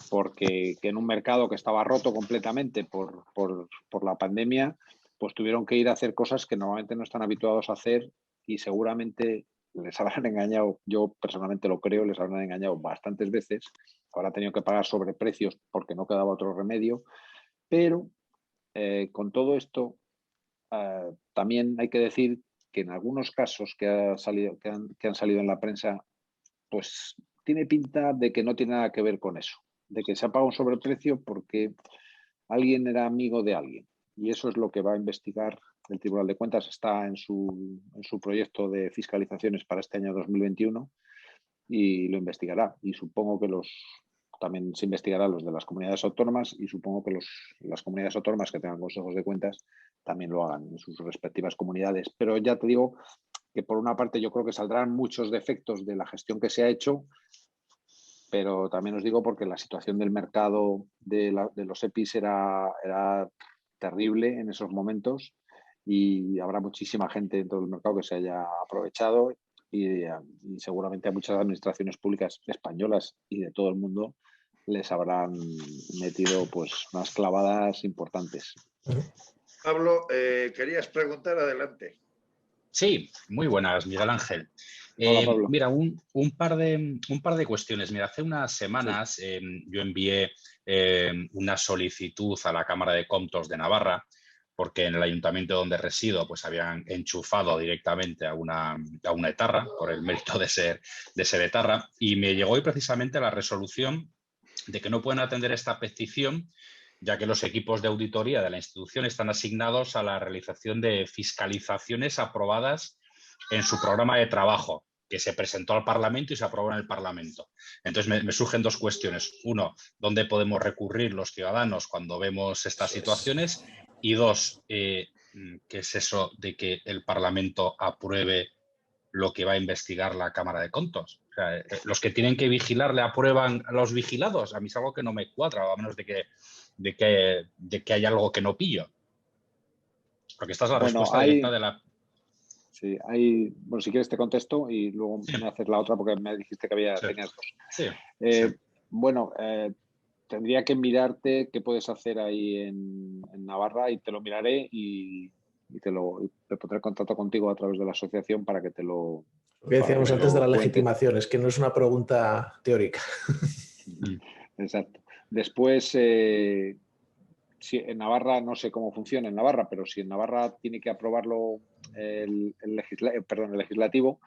porque en un mercado que estaba roto completamente por la pandemia, pues tuvieron que ir a hacer cosas que normalmente no están habituados a hacer y seguramente les habrán engañado, yo personalmente lo creo, les habrán engañado bastantes veces, habrán tenido que pagar sobreprecios porque no quedaba otro remedio, pero con todo esto también hay que decir que en algunos casos que han salido en la prensa, pues tiene pinta de que no tiene nada que ver con eso, de que se ha pagado un sobreprecio porque alguien era amigo de alguien. Y eso es lo que va a investigar el Tribunal de Cuentas. Está en su proyecto de fiscalizaciones para este año 2021 y lo investigará. Y supongo que también se investigará los de las comunidades autónomas y supongo que las comunidades autónomas que tengan consejos de cuentas también lo hagan en sus respectivas comunidades. Pero ya te digo que por una parte yo creo que saldrán muchos defectos de la gestión que se ha hecho, pero también os digo porque la situación del mercado de los EPIs era terrible en esos momentos y habrá muchísima gente en todo el mercado que se haya aprovechado y seguramente a muchas administraciones públicas españolas y de todo el mundo les habrán metido pues unas clavadas importantes. Pablo, querías preguntar, adelante. Sí, muy buenas, Miguel Ángel. Hola, Pablo. Mira, un par de cuestiones. Mira, hace unas semanas yo envié una solicitud a la Cámara de Comptos de Navarra porque en el ayuntamiento donde resido pues habían enchufado directamente a una etarra por el mérito de ser etarra y me llegó hoy precisamente la resolución de que no pueden atender esta petición ya que los equipos de auditoría de la institución están asignados a la realización de fiscalizaciones aprobadas en su programa de trabajo, que se presentó al Parlamento y se aprobó en el Parlamento. Entonces, me surgen dos cuestiones. Uno, ¿dónde podemos recurrir los ciudadanos cuando vemos estas situaciones? Y dos, ¿qué es eso de que el Parlamento apruebe lo que va a investigar la Cámara de Comptos? O sea, los que tienen que vigilar le aprueban a los vigilados. A mí es algo que no me cuadra, a menos de que haya algo que no pillo. Porque esta es la respuesta directa de la... Sí, bueno, si quieres te contesto y luego me haces la otra porque me dijiste que tenías dos. Sí. Bueno, tendría que mirarte qué puedes hacer ahí en Navarra y te lo miraré y te pondré en contacto contigo a través de la asociación para que te lo Lo que decíamos antes de la cuente. legitimación, es que no es una pregunta teórica. Exacto. Después, si en Navarra, no sé cómo funciona en Navarra, pero si en Navarra tiene que aprobarlo el legislativo,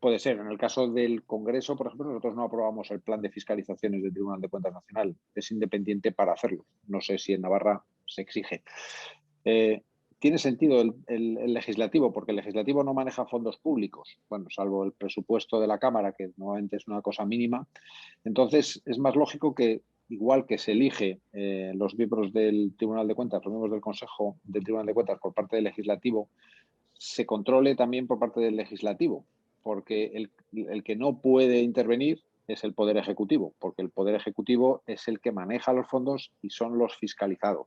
puede ser. En el caso del Congreso, por ejemplo, nosotros no aprobamos el plan de fiscalizaciones del Tribunal de Cuentas Nacional. Es independiente para hacerlo. No sé si en Navarra se exige. Tiene sentido el legislativo, porque el legislativo no maneja fondos públicos, bueno, salvo el presupuesto de la Cámara, que normalmente es una cosa mínima. Entonces, es más lógico que, igual que se elige los miembros del Tribunal de Cuentas, los miembros del Consejo del Tribunal de Cuentas por parte del legislativo, se controle también por parte del legislativo, porque el que no puede intervenir es el Poder Ejecutivo, porque el Poder Ejecutivo es el que maneja los fondos y son los fiscalizados.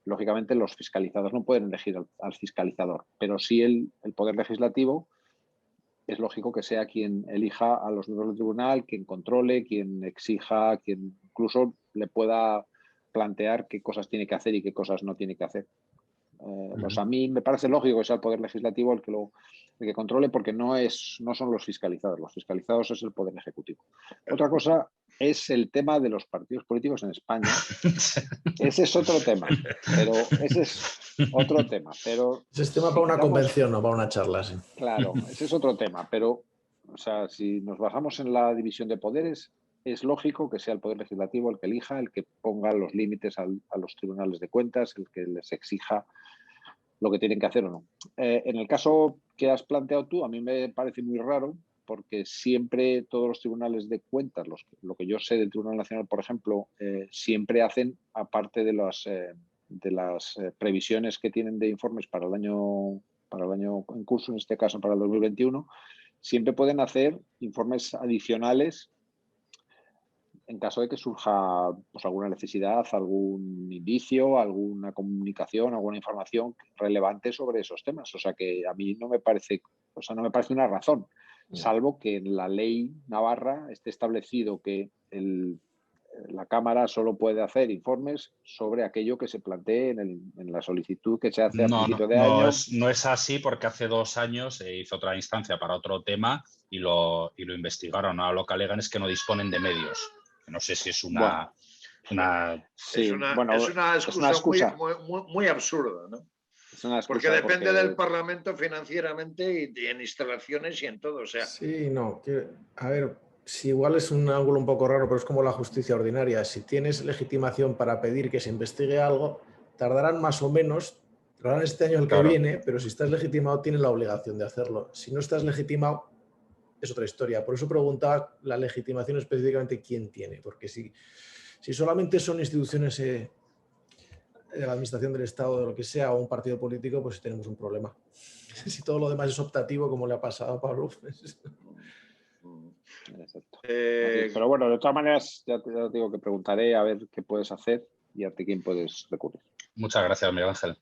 Lógicamente, los fiscalizados no pueden elegir al fiscalizador, pero sí el Poder Legislativo es lógico que sea quien elija a los miembros del tribunal, quien controle, quien exija, quien incluso le pueda plantear qué cosas tiene que hacer y qué cosas no tiene que hacer. Pues a mí me parece lógico que sea el Poder Legislativo el que controle, porque no son los fiscalizados es el Poder Ejecutivo. Otra cosa es el tema de los partidos políticos en España. Ese es otro tema, pero ese es otro tema. Pero ese es tema para una convención, no para una charla. Sí. Claro, ese es otro tema, pero o sea, si nos basamos en la división de poderes, es lógico que sea el Poder Legislativo el que elija, el que ponga los límites a los tribunales de cuentas, el que les exija lo que tienen que hacer o no. En el caso que has planteado tú, a mí me parece muy raro, porque siempre todos los tribunales de cuentas, lo que yo sé del Tribunal Nacional, por ejemplo, siempre hacen, aparte de las previsiones que tienen de informes para el año en curso, en este caso para el 2021, siempre pueden hacer informes adicionales en caso de que surja pues, alguna necesidad, algún indicio, alguna comunicación, alguna información relevante sobre esos temas. O sea que a mí no me parece una razón, salvo que en la ley navarra esté establecido que la Cámara solo puede hacer informes sobre aquello que se plantee en la solicitud que se hace a principio de año. No es así, porque hace 2 años se hizo otra instancia para otro tema y lo investigaron. Ahora lo que alegan es que no disponen de medios. No sé si es una excusa muy absurda, ¿no? Es una excusa porque depende del Parlamento financieramente y en instalaciones y en todo. O sea. Sí, no. A ver, si igual es un ángulo un poco raro, pero es como la justicia ordinaria. Si tienes legitimación para pedir que se investigue algo, tardarán más o menos, tardarán este año el que viene, pero si estás legitimado tienes la obligación de hacerlo. Si no estás legitimado, es otra historia. Por eso preguntaba la legitimación específicamente quién tiene, porque si solamente son instituciones de la administración del Estado, de lo que sea, o un partido político, pues tenemos un problema. Si todo lo demás es optativo, como le ha pasado a Pablo. Exacto. Pero bueno, de todas maneras, ya te digo que preguntaré a ver qué puedes hacer y a quién puedes recurrir. Muchas gracias, Miguel Ángel.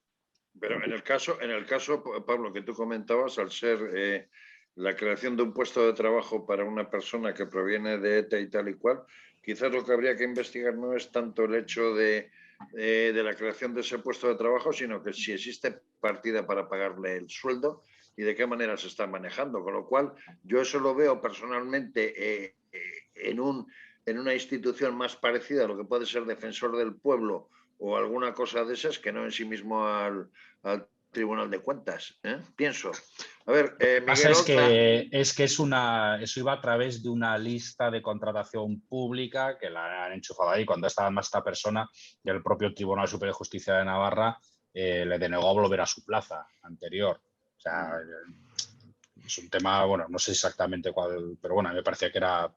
Pero en el caso, Pablo, que tú comentabas, al ser la creación de un puesto de trabajo para una persona que proviene de ETA y tal y cual, quizás lo que habría que investigar no es tanto el hecho de la creación de ese puesto de trabajo, sino que si existe partida para pagarle el sueldo y de qué manera se está manejando. Con lo cual, yo eso lo veo personalmente en una institución más parecida a lo que puede ser Defensor del Pueblo o alguna cosa de esas, que no en sí mismo al Tribunal de Cuentas, pienso. A ver, Miguel eso iba a través de una lista de contratación pública que la han enchufado ahí. Cuando estaba más esta persona, y el propio Tribunal Superior de Justicia de Navarra le denegó volver a su plaza anterior. O sea, es un tema, bueno, no sé exactamente cuál, pero bueno, me parecía que era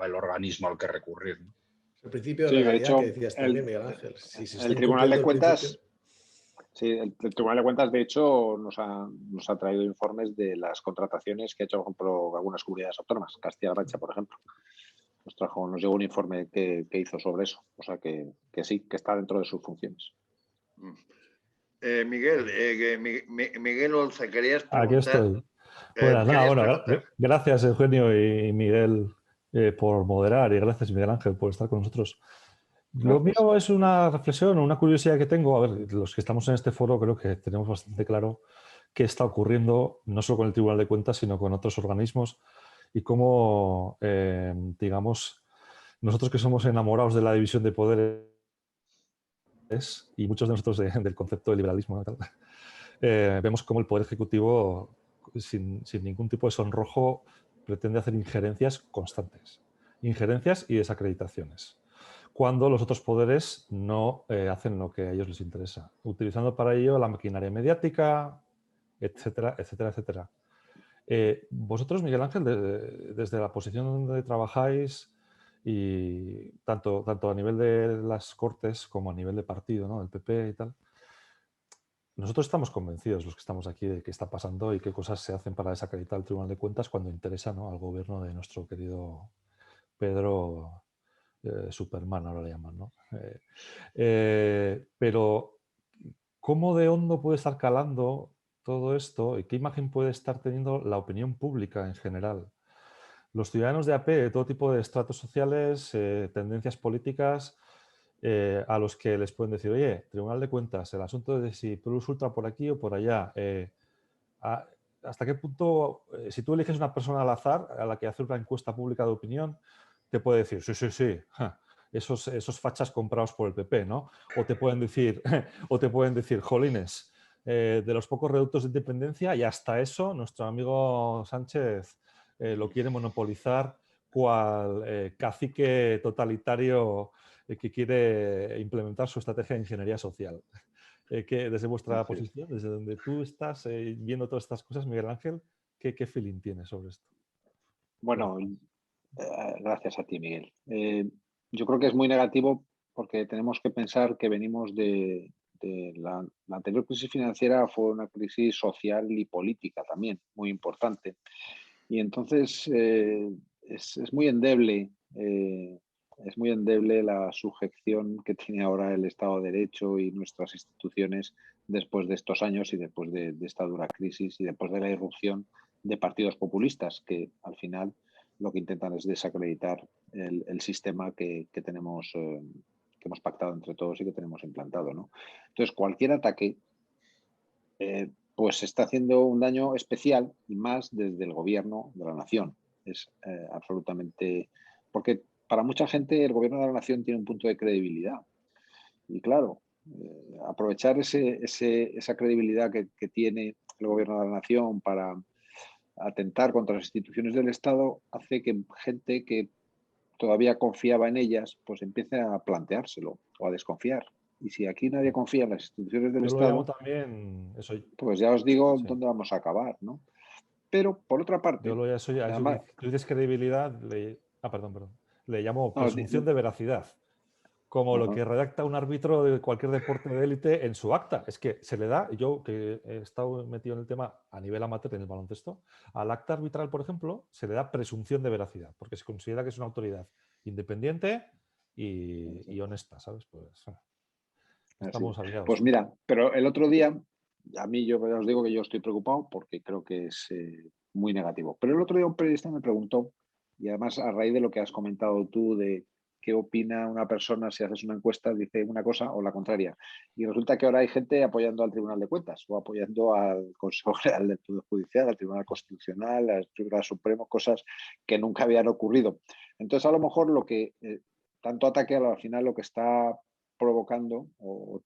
el organismo al que recurrir, ¿no? El principio de legalidad que decías también, Miguel Ángel. El Tribunal de Cuentas... Sí, el Tribunal de Cuentas, de hecho, nos ha traído informes de las contrataciones que ha hecho, por ejemplo, algunas comunidades autónomas. Castilla-La Mancha, por ejemplo. Nos llegó un informe que hizo sobre eso. O sea que sí, que está dentro de sus funciones. Miguel Olza, querías preguntar. Aquí estoy. Buenas, nada, ¿Querías bueno, preguntar? gracias Eugenio y Miguel por moderar y gracias Miguel Ángel por estar con nosotros. Lo Gracias. mío es una reflexión, una curiosidad que tengo. A ver, los que estamos en este foro creo que tenemos bastante claro qué está ocurriendo, no solo con el Tribunal de Cuentas, sino con otros organismos y cómo, digamos, nosotros que somos enamorados de la división de poderes y muchos de nosotros del concepto de liberalismo, ¿no? Vemos cómo el Poder Ejecutivo, sin ningún tipo de sonrojo, pretende hacer injerencias constantes. Injerencias y desacreditaciones. Cuando los otros poderes no hacen lo que a ellos les interesa. Utilizando para ello la maquinaria mediática, etcétera, etcétera, etcétera. Vosotros, Miguel Ángel, desde la posición donde trabajáis, y tanto a nivel de las Cortes como a nivel de partido, ¿no? Del PP y tal, nosotros estamos convencidos, los que estamos aquí, de qué está pasando y qué cosas se hacen para desacreditar el Tribunal de Cuentas cuando interesa, ¿no? Al gobierno de nuestro querido Pedro Superman, ahora le llaman, ¿no? Pero, ¿cómo de hondo puede estar calando todo esto y qué imagen puede estar teniendo la opinión pública en general? Los ciudadanos de a pie, de todo tipo de estratos sociales, tendencias políticas, a los que les pueden decir, oye, Tribunal de Cuentas, el asunto de si plus ultra por aquí o por allá, ¿hasta qué punto, si tú eliges una persona al azar a la que hacer una encuesta pública de opinión, te puede decir, sí, sí, sí, ja, esos fachas comprados por el PP, ¿no? O te pueden decir, jolines, de los pocos reductos de independencia y hasta eso nuestro amigo Sánchez lo quiere monopolizar cual cacique totalitario que quiere implementar su estrategia de ingeniería social. Que desde vuestra posición, desde donde tú estás viendo todas estas cosas, Miguel Ángel, ¿qué feeling tienes sobre esto? Bueno, gracias a ti, Miguel. Yo creo que es muy negativo porque tenemos que pensar que venimos de la anterior crisis financiera, fue una crisis social y política también, muy importante. Y entonces es muy endeble. Es muy endeble la sujeción que tiene ahora el Estado de Derecho y nuestras instituciones después de estos años y después de esta dura crisis y después de la irrupción de partidos populistas que al final lo que intentan es desacreditar el sistema que tenemos, que hemos pactado entre todos y que tenemos implantado, ¿no? Entonces, cualquier ataque pues está haciendo un daño especial y más desde el gobierno de la nación. Es absolutamente... Porque para mucha gente el gobierno de la nación tiene un punto de credibilidad. Y claro, aprovechar esa credibilidad que tiene el gobierno de la nación para atentar contra las instituciones del Estado hace que gente que todavía confiaba en ellas pues empiece a planteárselo o a desconfiar. Y si aquí nadie confía en las instituciones del Yo lo llamo Estado, también eso. pues ya os digo Sí. dónde vamos a acabar, ¿no? Pero, por otra parte... Yo lo llamo, a eso que tú dices credibilidad, perdón. Le llamo presunción de veracidad. Como lo que redacta un árbitro de cualquier deporte de élite en su acta. Es que se le da, yo que he estado metido en el tema a nivel amateur en el baloncesto, al acta arbitral, por ejemplo, se le da presunción de veracidad, porque se considera que es una autoridad independiente y honesta, ¿sabes? Pues estamos aliados. Pues mira, pero el otro día, a mí yo os digo que yo estoy preocupado porque creo que es muy negativo. Pero el otro día un periodista me preguntó, y además a raíz de lo que has comentado tú de qué opina una persona si haces una encuesta, dice una cosa o la contraria. Y resulta que ahora hay gente apoyando al Tribunal de Cuentas o apoyando al Consejo General del Poder Judicial, al Tribunal Constitucional, al Tribunal Supremo, cosas que nunca habían ocurrido. Entonces, a lo mejor lo que tanto ataque al final lo que está provocando o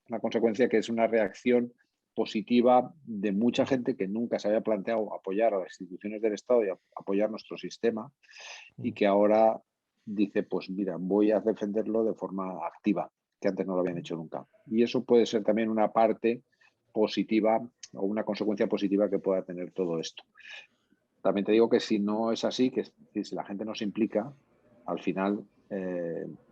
una consecuencia que es una reacción positiva de mucha gente que nunca se había planteado apoyar a las instituciones del Estado y apoyar nuestro sistema y que ahora dice, pues mira, voy a defenderlo de forma activa, que antes no lo habían hecho nunca. Y eso puede ser también una parte positiva o una consecuencia positiva que pueda tener todo esto. También te digo que si no es así, que si la gente no se implica, al final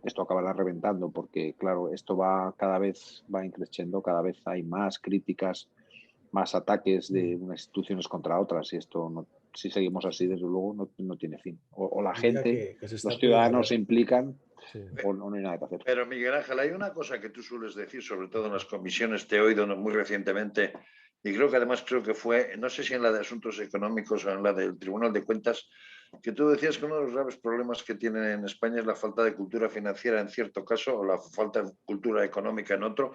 esto acabará reventando porque, claro, esto cada vez va increciendo, cada vez hay más críticas, más ataques de unas instituciones contra otras y esto, si seguimos así, desde luego, no tiene fin. O la gente, los ciudadanos se implican o no hay nada que hacer. Pero Miguel Ángel, hay una cosa que tú sueles decir, sobre todo en las comisiones, te he oído muy recientemente Y creo que además fue, no sé si en la de Asuntos Económicos o en la del Tribunal de Cuentas, que tú decías que uno de los graves problemas que tienen en España es la falta de cultura financiera en cierto caso o la falta de cultura económica en otro.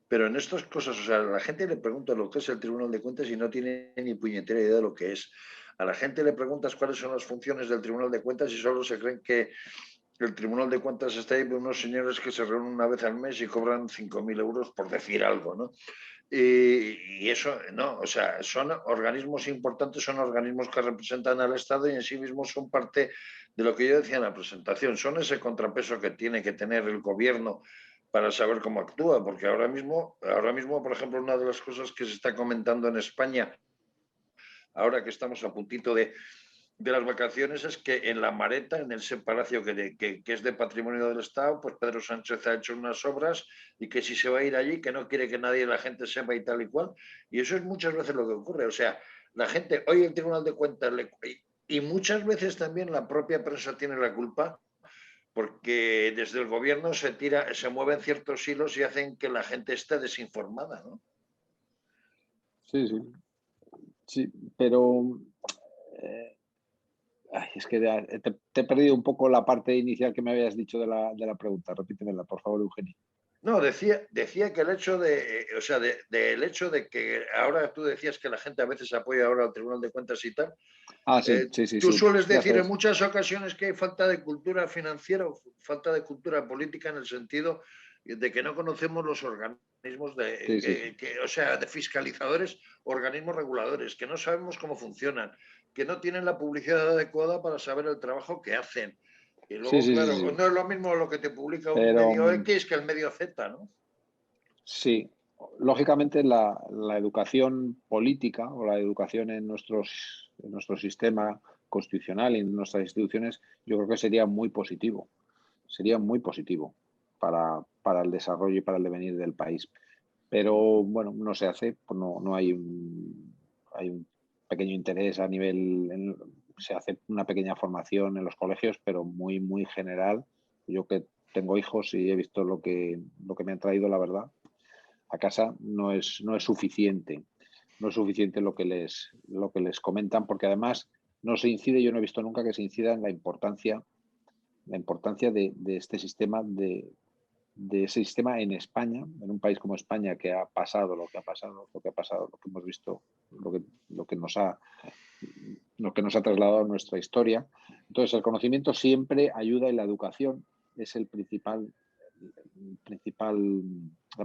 Pero en estas cosas, o sea, a la gente le pregunta lo que es el Tribunal de Cuentas y no tiene ni puñetera idea de lo que es. A la gente le preguntas cuáles son las funciones del Tribunal de Cuentas y solo se creen que el Tribunal de Cuentas está ahí de unos señores que se reúnen una vez al mes y cobran 5.000 euros por decir algo, ¿no? Y eso, no, o sea, son organismos importantes, son organismos que representan al Estado y en sí mismos son parte de lo que yo decía en la presentación, son ese contrapeso que tiene que tener el gobierno para saber cómo actúa, porque ahora mismo, por ejemplo, una de las cosas que se está comentando en España, ahora que estamos a puntito de las vacaciones, es que en La Mareta, en ese palacio que es de patrimonio del Estado, pues Pedro Sánchez ha hecho unas obras y que si se va a ir allí, que no quiere que nadie, la gente sepa y tal y cual. Y eso es muchas veces lo que ocurre. O sea, la gente, hoy el Tribunal de Cuentas, y muchas veces también la propia prensa tiene la culpa, porque desde el gobierno se mueven ciertos hilos y hacen que la gente esté desinformada, ¿no? Sí, sí. Sí, pero es que te he perdido un poco la parte inicial que me habías dicho de la pregunta. Repítemela, por favor, Eugenio. No, decía que el hecho o sea, el hecho de que ahora tú decías que la gente a veces apoya ahora al Tribunal de Cuentas y tal. Sí. Tú sueles Ya decir en sabes. muchas ocasiones que hay falta de cultura financiera o falta de cultura política en el sentido de que no conocemos los organismos Sí. o sea, de fiscalizadores, organismos reguladores, que no sabemos cómo funcionan, que no tienen la publicidad adecuada para saber el trabajo que hacen. Y luego, claro, Sí. no es lo mismo lo que te publica un Pero medio X que el medio Z, ¿no? sí, lógicamente la educación política o la educación en nuestro sistema constitucional y en nuestras instituciones, yo creo que sería muy positivo. Sería muy positivo para el desarrollo y para el devenir del país. Pero bueno, no se hace, pues no hay hay un pequeño interés a nivel, se hace una pequeña formación en los colegios, pero muy general. Yo que tengo hijos y he visto lo que me han traído, la verdad, a casa no es suficiente. No es suficiente lo que les comentan, porque además no se incide, yo no he visto nunca que se incida en la importancia de este sistema, de ese sistema en España, en un país como España, que ha pasado lo que hemos visto, lo que nos ha trasladado a nuestra historia. Entonces, el conocimiento siempre ayuda y la educación es la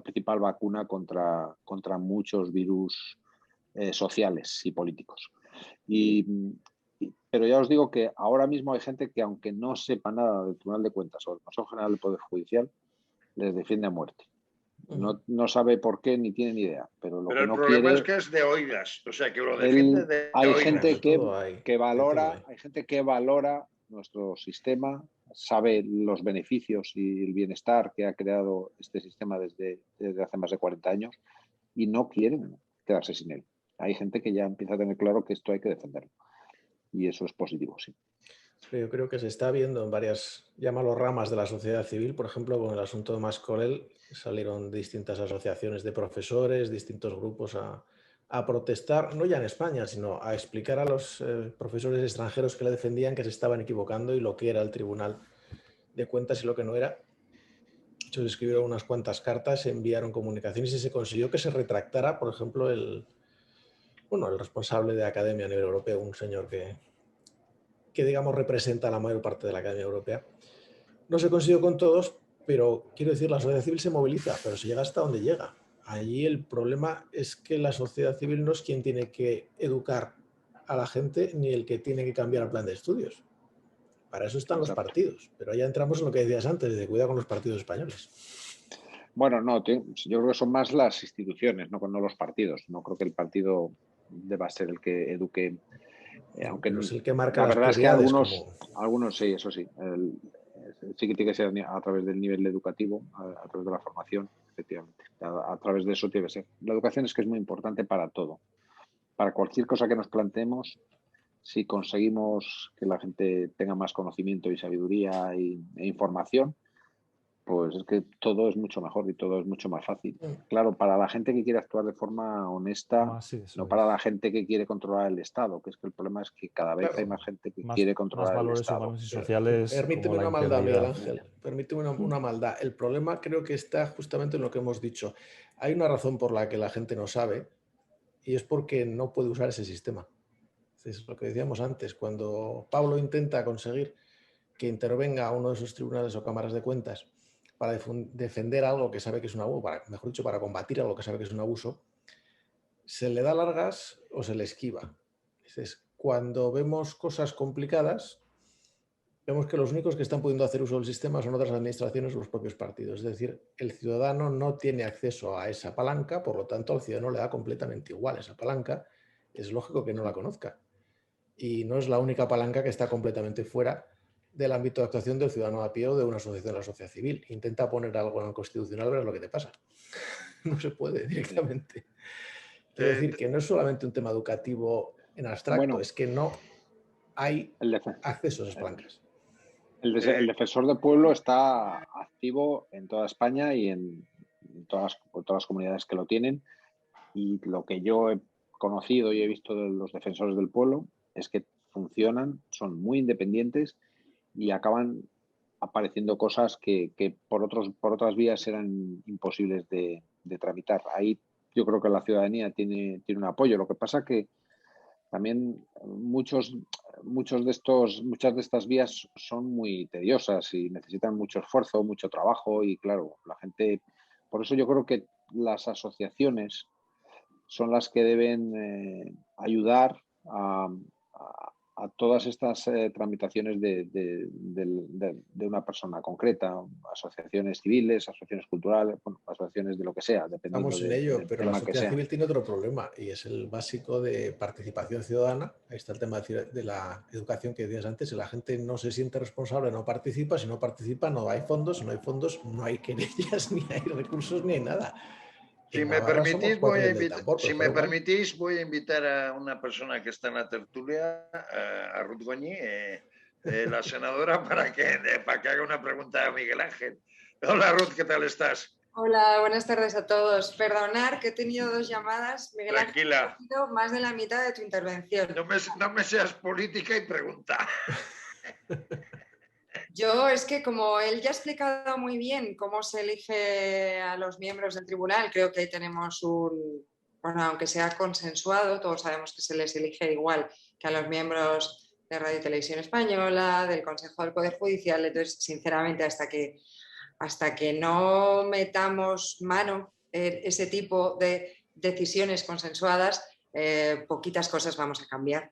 principal vacuna contra muchos virus sociales y políticos. Pero ya os digo que ahora mismo hay gente que, aunque no sepa nada del Tribunal de Cuentas o del Consejo General del Poder Judicial, les defiende a muerte. No sabe por qué ni tiene ni idea, pero el no problema quiere. es que es de oigas, o sea, que lo defiende de Hay oigas. gente que valora nuestro sistema, sabe los beneficios y el bienestar que ha creado este sistema desde hace más de 40 años y no quieren quedarse sin él. Hay gente que ya empieza a tener claro que esto hay que defenderlo. Y eso es positivo, sí. Yo creo que se está viendo en varias, llámalo ramas de la sociedad civil, por ejemplo, con el asunto de Mascolell, salieron distintas asociaciones de profesores, distintos grupos a protestar, no ya en España, sino a explicar a los profesores extranjeros que le defendían que se estaban equivocando y lo que era el Tribunal de Cuentas y lo que no era. Se escribieron unas cuantas cartas, se enviaron comunicaciones y se consiguió que se retractara, por ejemplo, el responsable de academia a nivel europeo, un señor que digamos representa a la mayor parte de la Academia Europea. No se consiguió con todos, pero quiero decir, la sociedad civil se moviliza, pero se llega hasta donde llega. Allí el problema es que la sociedad civil no es quien tiene que educar a la gente ni el que tiene que cambiar el plan de estudios. Para eso están los partidos, pero ya entramos en lo que decías antes, de cuidado con los partidos españoles. Bueno, no, yo creo que son más las instituciones, no los partidos. No creo que el partido deba ser el que eduque. Aunque pero es el que marca la las verdad es que prioridades. algunos sí, eso sí. Sí que tiene que ser a través del nivel educativo, a través de la formación, efectivamente. A través de eso tiene que ser. La educación es que es muy importante para todo. Para cualquier cosa que nos planteemos, si conseguimos que la gente tenga más conocimiento y sabiduría e información, Pues es que todo es mucho mejor y todo es mucho más fácil. Claro, para la gente que quiere actuar de forma honesta, Sí, eso no para la es. gente que quiere controlar el Estado, que es que el problema es que cada vez hay Claro, más gente que Más, quiere más controlar el valores Estado. humanos y sociales como permíteme la una maldad, Miguel integridad. Ángel. Permíteme una maldad. El problema creo que está justamente en lo que hemos dicho. Hay una razón por la que la gente no sabe y es porque no puede usar ese sistema. Es lo que decíamos antes. Cuando Pablo intenta conseguir que intervenga a uno de esos tribunales o cámaras de cuentas para defender algo que sabe que es un abuso, mejor dicho, para combatir algo que sabe que es un abuso, se le da largas o se le esquiva. Cuando vemos cosas complicadas, vemos que los únicos que están pudiendo hacer uso del sistema son otras administraciones o los propios partidos. Es decir, el ciudadano no tiene acceso a esa palanca, por lo tanto al ciudadano le da completamente igual esa palanca. Es lógico que no la conozca. Y no es la única palanca que está completamente fuera del ámbito de actuación del ciudadano a pie o de una asociación de la sociedad civil. Intenta poner algo en el constitucional, verás lo que te pasa. No se puede directamente. Quiero decir que no es solamente un tema educativo en abstracto, Bueno, es que no hay el, acceso a esas palancas. el defensor del pueblo está activo en toda España y en todas las comunidades que lo tienen. Y lo que yo he conocido y he visto de los defensores del pueblo es que funcionan, son muy independientes y acaban apareciendo cosas que por otras vías eran imposibles de tramitar. Ahí yo creo que la ciudadanía tiene un apoyo. Lo que pasa que también muchas de estas vías son muy tediosas y necesitan mucho esfuerzo, mucho trabajo y claro, la gente, por eso yo creo que las asociaciones son las que deben ayudar a todas estas tramitaciones de una persona concreta, asociaciones civiles, asociaciones culturales, bueno, asociaciones de lo que sea, dependiendo Estamos en ello, del pero la tema que sociedad sea. civil tiene otro problema y es el básico de participación ciudadana. Ahí está el tema de la educación que decías antes. Si la gente no se siente responsable, no participa. Si no participa, no hay fondos. Si no hay fondos, no hay querellas, ni hay recursos, ni hay nada. En Navarra somos cuatro del tambor, pero si me fuera igual. permitís, voy a invitar a una persona que está en la tertulia, a Ruth Goñi, la senadora, para que haga una pregunta a Miguel Ángel. Hola Ruth, ¿qué tal estás? Hola, buenas tardes a todos. Perdonar que he tenido dos llamadas. Miguel Ángel, Tranquila. he tenido más de la mitad de tu intervención. No me seas política y pregunta. Yo es que como él ya ha explicado muy bien cómo se elige a los miembros del tribunal, creo que ahí tenemos bueno, aunque sea consensuado, todos sabemos que se les elige igual que a los miembros de Radio y Televisión Española, del Consejo del Poder Judicial. Entonces, sinceramente, hasta que no metamos mano en ese tipo de decisiones consensuadas, poquitas cosas vamos a cambiar.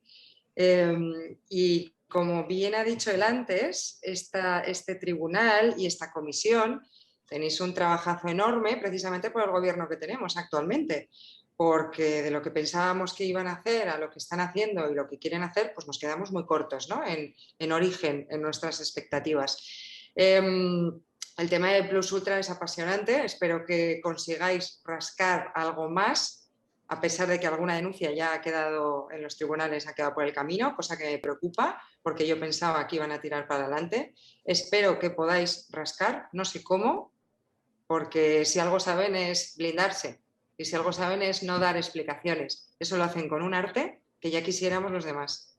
Y como bien ha dicho él antes, este tribunal y esta comisión tenéis un trabajazo enorme precisamente por el gobierno que tenemos actualmente, porque de lo que pensábamos que iban a hacer a lo que están haciendo y lo que quieren hacer, pues nos quedamos muy cortos, ¿no? En origen, en nuestras expectativas. El tema de Plus Ultra es apasionante, espero que consigáis rascar algo más, a pesar de que alguna denuncia ya ha quedado en los tribunales, ha quedado por el camino, cosa que me preocupa, porque yo pensaba que iban a tirar para adelante. Espero que podáis rascar, no sé cómo, porque si algo saben es blindarse y si algo saben es no dar explicaciones. Eso lo hacen con un arte que ya quisiéramos los demás.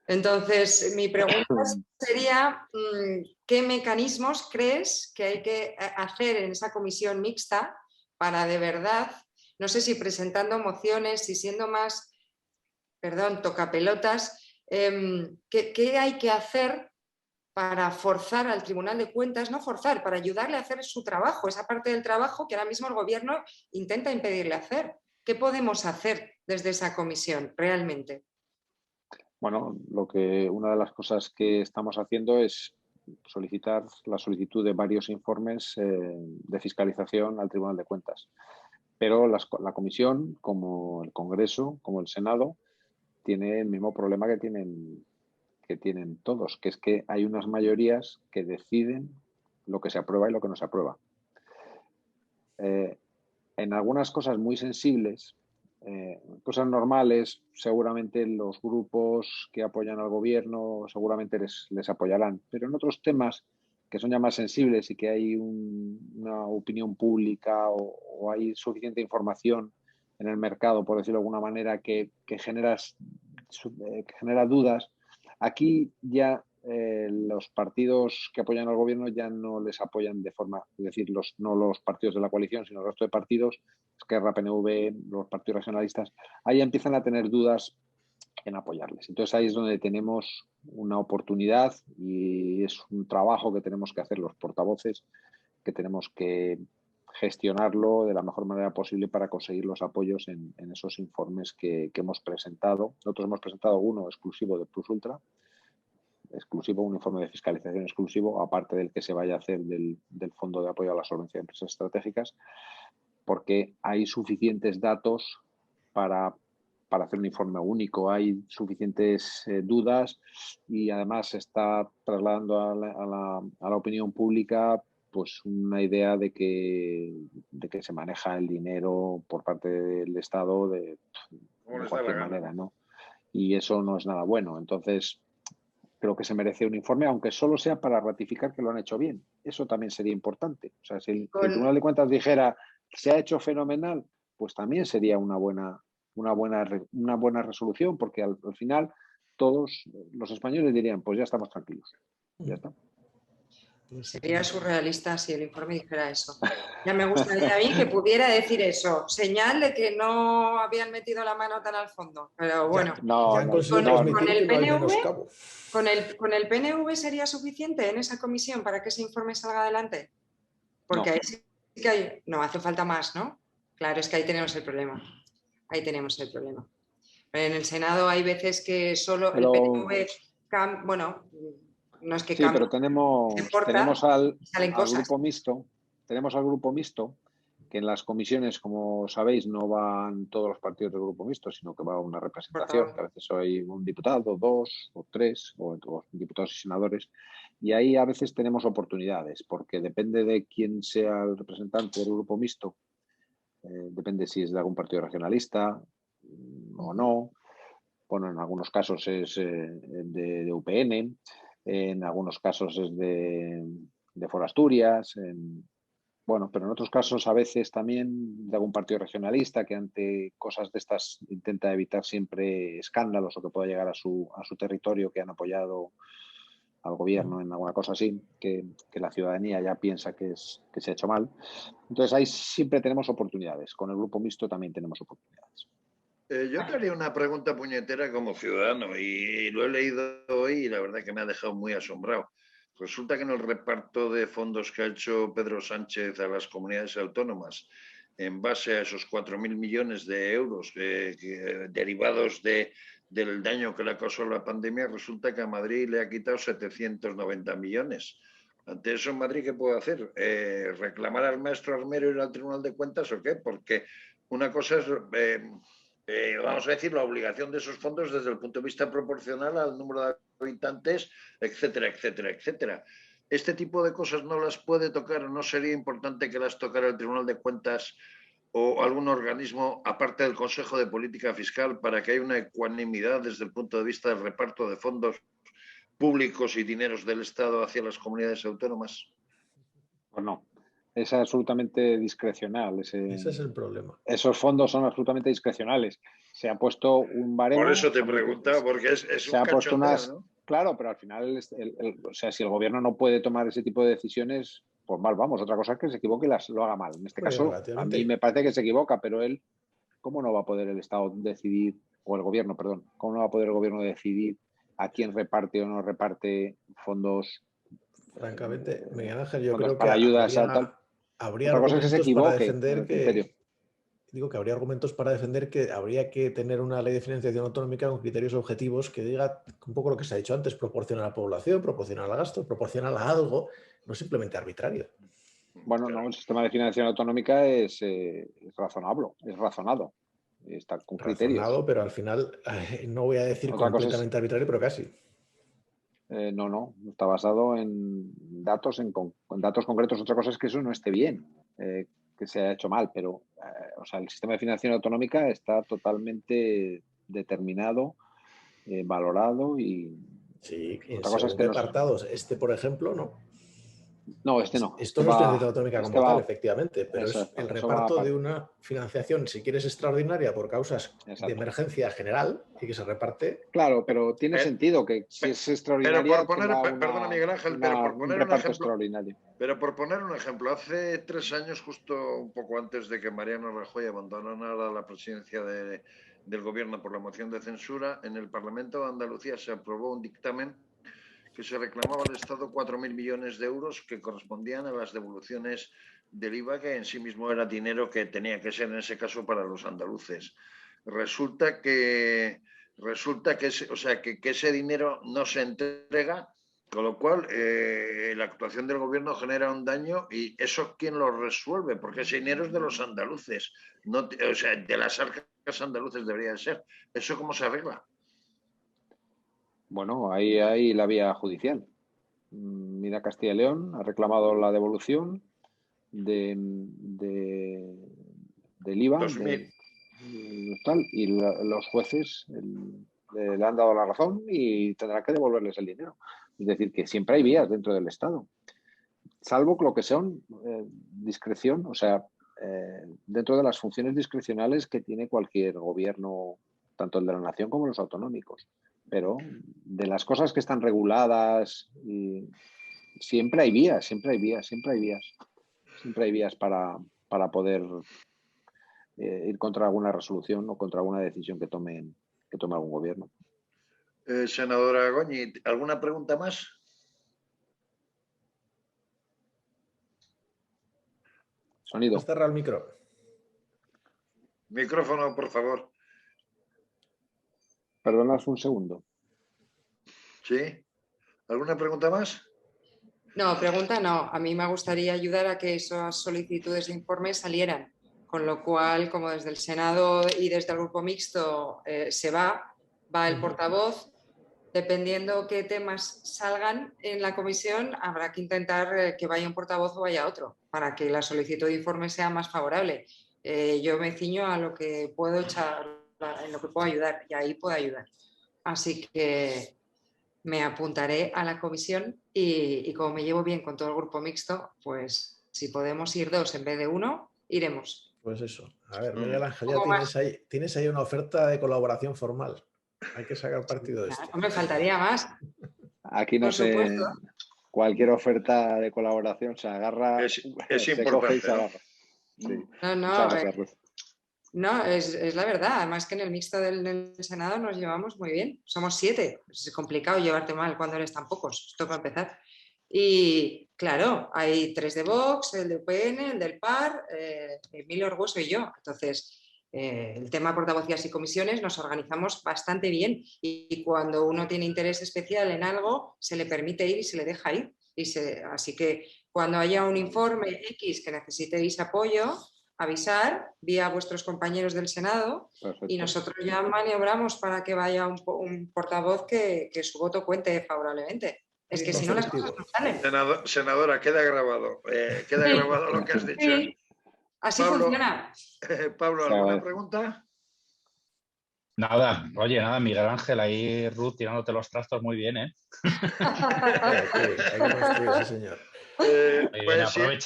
Entonces, mi pregunta sería, ¿qué mecanismos crees que hay que hacer en esa comisión mixta para de verdad, no sé si presentando mociones, si siendo más, perdón, tocapelotas, ¿qué hay que hacer para forzar al Tribunal de Cuentas, no forzar, para ayudarle a hacer su trabajo, esa parte del trabajo que ahora mismo el Gobierno intenta impedirle hacer? ¿Qué podemos hacer desde esa comisión realmente? Bueno, una de las cosas que estamos haciendo es solicitar la solicitud de varios informes de fiscalización al Tribunal de Cuentas. Pero la Comisión, como el Congreso, como el Senado, tiene el mismo problema que tienen todos, que es que hay unas mayorías que deciden lo que se aprueba y lo que no se aprueba. En algunas cosas muy sensibles, cosas normales, seguramente los grupos que apoyan al gobierno seguramente les apoyarán, pero en otros temas que son ya más sensibles y que hay una opinión pública o hay suficiente información en el mercado, por decirlo de alguna manera, que genera dudas. Aquí ya los partidos que apoyan al gobierno ya no les apoyan de forma, es decir, no los partidos de la coalición, sino el resto de partidos, Esquerra, PNV, los partidos regionalistas, ahí empiezan a tener dudas en apoyarles. Entonces ahí es donde tenemos una oportunidad y es un trabajo que tenemos que hacer los portavoces, que tenemos que gestionarlo de la mejor manera posible para conseguir los apoyos en esos informes que hemos presentado. Nosotros hemos presentado uno exclusivo de Plus Ultra, un informe de fiscalización exclusivo, aparte del que se vaya a hacer del Fondo de Apoyo a la Solvencia de Empresas Estratégicas, porque hay suficientes datos para hacer un informe único, hay suficientes dudas y además se está trasladando a la opinión pública pues una idea de que se maneja el dinero por parte del Estado de cualquier manera, ¿no? Y eso no es nada bueno. Entonces, creo que se merece un informe, aunque solo sea para ratificar que lo han hecho bien. Eso también sería importante. O sea, si el Tribunal de Cuentas dijera se ha hecho fenomenal, pues también sería una buena resolución, porque al final todos los españoles dirían, pues ya estamos tranquilos. Ya está. Sería surrealista si el informe dijera eso. Ya me gustaría a mí que pudiera decir eso. Señal de que no habían metido la mano tan al fondo. Pero bueno, con el PNV sería suficiente en esa comisión para que ese informe salga adelante. Porque ahí sí que hay... No, hace falta más, ¿no? Claro, es que ahí tenemos el problema. Pero en el Senado hay veces que solo el PNV... Bueno... No es que sí, pero tenemos al grupo mixto. Tenemos al grupo mixto, que en las comisiones, como sabéis, no van todos los partidos del grupo mixto, sino que va una representación, que a veces hay un diputado, 2 o 3, o diputados y senadores, y ahí a veces tenemos oportunidades, porque depende de quién sea el representante del grupo mixto, depende si es de algún partido regionalista o no. Bueno, en algunos casos es de UPN, en algunos casos es de For Asturias, pero en otros casos a veces también de algún partido regionalista que ante cosas de estas intenta evitar siempre escándalos o que pueda llegar a su territorio, que han apoyado al gobierno en alguna cosa así, que la ciudadanía ya piensa que se ha hecho mal. Entonces ahí siempre tenemos oportunidades. Con el grupo mixto también tenemos oportunidades. Yo te haría una pregunta puñetera como ciudadano y lo he leído hoy y la verdad que me ha dejado muy asombrado. Resulta que en el reparto de fondos que ha hecho Pedro Sánchez a las comunidades autónomas, en base a esos 4.000 millones de euros derivados del daño que le causó la pandemia, resulta que a Madrid le ha quitado 790 millones. Ante eso, en Madrid, ¿qué puede hacer? ¿Reclamar al maestro Armero y ir al Tribunal de Cuentas o qué? Porque una cosa es... vamos a decir, la obligación de esos fondos desde el punto de vista proporcional al número de habitantes, etcétera, etcétera, etcétera. Este tipo de cosas no las puede tocar, ¿no sería importante que las tocara el Tribunal de Cuentas o algún organismo, aparte del Consejo de Política Fiscal, para que haya una ecuanimidad desde el punto de vista del reparto de fondos públicos y dineros del Estado hacia las comunidades autónomas? Pues no. Es absolutamente discrecional. Ese es el problema. Esos fondos son absolutamente discrecionales. Se ha puesto un baremo. Por eso te preguntaba, porque es un cachondeo, ¿no? Claro, pero al final, o sea, si el gobierno no puede tomar ese tipo de decisiones, pues mal vamos. Otra cosa es que se equivoque y lo haga mal. En este caso, a mí me parece que se equivoca, pero ¿cómo no va a poder el Estado decidir, o el gobierno, perdón, cómo no va a poder el gobierno decidir a quién reparte o no reparte fondos? Francamente, Miguel Ángel, yo creo para que ayudas a tal. Habría argumentos para defender habría argumentos para defender que habría que tener una ley de financiación autonómica con criterios objetivos que diga un poco lo que se ha dicho antes, proporcional a la población, proporcional al gasto, proporcional a algo, no simplemente arbitrario. Bueno, no, el sistema de financiación autonómica es razonado, está con criterios. Razonado, pero al final no voy a decir completamente arbitrario, pero casi. No, está basado en datos concretos. Otra cosa es que eso no esté bien, que se ha hecho mal, pero el sistema de financiación autonómica está totalmente determinado, valorado y... Sí, en según qué apartados. Por ejemplo, ¿no? No, este no. Esto no es financiación autonómica como tal, va, efectivamente, pero exacto, es el eso va reparto aparte. de una financiación, si quieres, extraordinaria por causas de Exacto. emergencia general y que se reparte. Claro, pero tiene Eh, sentido que si es Pero extraordinaria por poner, tenga perdona Miguel Ángel, pero por un poner un reparto ejemplo, extraordinario. pero por poner un ejemplo, hace 3 años, justo un poco antes de que Mariano Rajoy abandonara la presidencia del gobierno por la moción de censura, en el Parlamento de Andalucía se aprobó un dictamen que se reclamaba al Estado 4.000 millones de euros que correspondían a las devoluciones del IVA, que en sí mismo era dinero que tenía que ser en ese caso para los andaluces. Resulta que ese dinero no se entrega, con lo cual la actuación del gobierno genera un daño y eso ¿quién lo resuelve? Porque ese dinero es de los andaluces, no, o sea, de las arcas andaluces debería de ser. ¿Eso cómo se arregla? Bueno, ahí hay la vía judicial. Mira, Castilla y León ha reclamado la devolución del IVA 2000. Y los jueces le han dado la razón y tendrán que devolverles el dinero. Es decir, que siempre hay vías dentro del Estado, salvo lo que son discreción, o sea, dentro de las funciones discrecionales que tiene cualquier gobierno, tanto el de la nación como los autonómicos. Pero de las cosas que están reguladas, siempre hay vías, siempre hay vías, siempre hay vías. Siempre hay vías para poder ir contra alguna resolución o contra alguna decisión que tome algún gobierno. Senadora Goñi, ¿alguna pregunta más? Sonido. Cerra el micro. Micrófono, por favor. Perdonad un segundo. ¿Sí? ¿Alguna pregunta más? No, pregunta no. A mí me gustaría ayudar a que esas solicitudes de informe salieran. Con lo cual, como desde el Senado y desde el Grupo Mixto se va el portavoz, dependiendo qué temas salgan en la comisión, habrá que intentar que vaya un portavoz o vaya otro, para que la solicitud de informe sea más favorable. Yo me ciño a lo que puedo echar, en lo que puedo ayudar, y ahí puedo ayudar. Así que me apuntaré a la comisión y como me llevo bien con todo el grupo mixto, pues si podemos ir 2 en vez de 1, iremos. Pues eso. A ver, Miguel Ángel, ya tienes ahí una oferta de colaboración formal. Hay que sacar partido de esto. No me faltaría más. Aquí no Por supuesto. Cualquier oferta de colaboración se agarra, Es se coge y se importante, ¿no? agarra. Sí. No, Muchas gracias, Ruth. No, es la verdad. Además que en el mixto del Senado nos llevamos muy bien. Somos 7. Es complicado llevarte mal cuando eres tan pocos. Esto para empezar. Y claro, hay 3 de Vox, el de UPN, el del PAR, Emilio Orgüeso y yo. Entonces, el tema portavocías y comisiones nos organizamos bastante bien y cuando uno tiene interés especial en algo, se le permite ir y se le deja ir. Así que cuando haya un informe X que necesitéis apoyo, avisar vía vuestros compañeros del Senado. Perfecto. Y nosotros ya maniobramos para que vaya un portavoz que su voto cuente favorablemente. Es que si no las cosas no salen. Senadora, queda grabado. Queda grabado lo que has dicho. Sí. Así Pablo, funciona. Pablo, ¿alguna pregunta? Nada, oye, nada, Miguel Ángel, ahí Ruth tirándote los trastos muy bien, ¿eh? Hay que construir, sí, señor. Bien,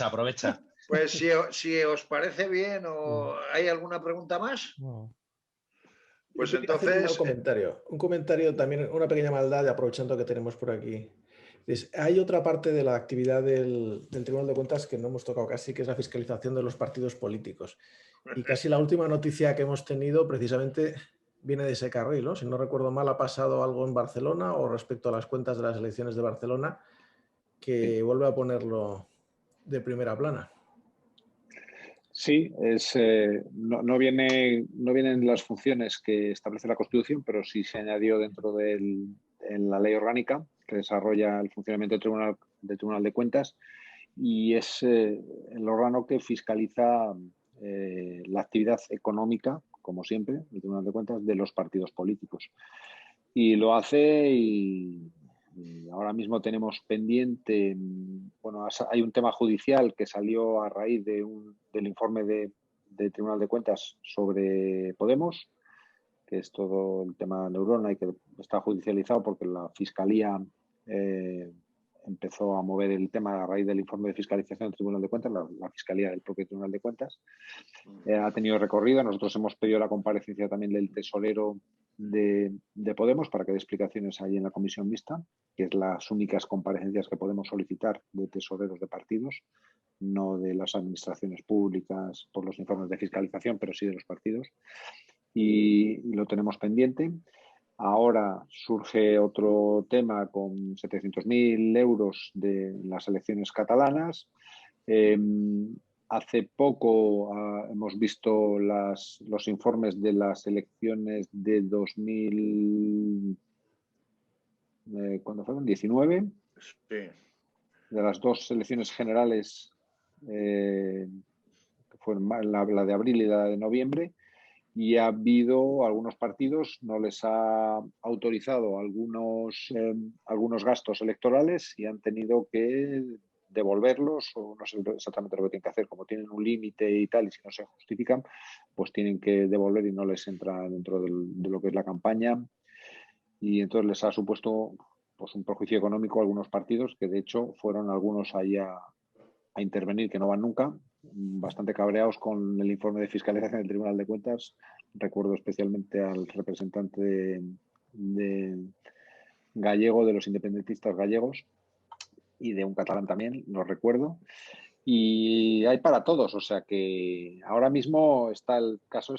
aprovecha. Pues si os parece bien o hay alguna pregunta más. No. Pues yo entonces. Hacer un comentario también, una pequeña maldad, aprovechando que tenemos por aquí. Hay otra parte de la actividad del Tribunal de Cuentas que no hemos tocado casi, que es la fiscalización de los partidos políticos. Y casi la última noticia que hemos tenido precisamente viene de ese carril, ¿no? Si no recuerdo mal, ha pasado algo en Barcelona o respecto a las cuentas de las elecciones de Barcelona que vuelve a ponerlo de primera plana. Sí, no vienen las funciones que establece la Constitución, pero sí se añadió dentro en la ley orgánica que desarrolla el funcionamiento del Tribunal de Cuentas y es el órgano que fiscaliza la actividad económica, como siempre, el Tribunal de Cuentas, de los partidos políticos. Y lo hace y ahora mismo tenemos pendiente, bueno, hay un tema judicial que salió a raíz del informe del Tribunal de Cuentas sobre Podemos, que es todo el tema Neurona y que está judicializado porque la Fiscalía empezó a mover el tema a raíz del informe de fiscalización del Tribunal de Cuentas, la Fiscalía del propio Tribunal de Cuentas. Ha tenido recorrido. Nosotros hemos pedido la comparecencia también del tesorero de Podemos para que dé explicaciones ahí en la comisión mixta, que es las únicas comparecencias que podemos solicitar de tesoreros de partidos, no de las administraciones públicas por los informes de fiscalización, pero sí de los partidos. Y lo tenemos pendiente. Ahora surge otro tema con 700.000 euros de las elecciones catalanas. Hace poco hemos visto los informes de las elecciones de 2000, ¿cuándo fueron? 19. Sí. De las dos elecciones generales, que fueron la de abril y la de noviembre. Y ha habido algunos partidos, no les ha autorizado algunos gastos electorales y han tenido que devolverlos, o no sé exactamente lo que tienen que hacer, como tienen un límite y tal, y si no se justifican, pues tienen que devolver y no les entra dentro de lo que es la campaña. Y entonces les ha supuesto pues un perjuicio económico a algunos partidos, que de hecho fueron algunos ahí a intervenir, que no van nunca, bastante cabreados con el informe de fiscalización del Tribunal de Cuentas. Recuerdo especialmente al representante de gallego, de los independentistas gallegos, y de un catalán también, lo recuerdo. Y hay para todos, o sea que ahora mismo está el caso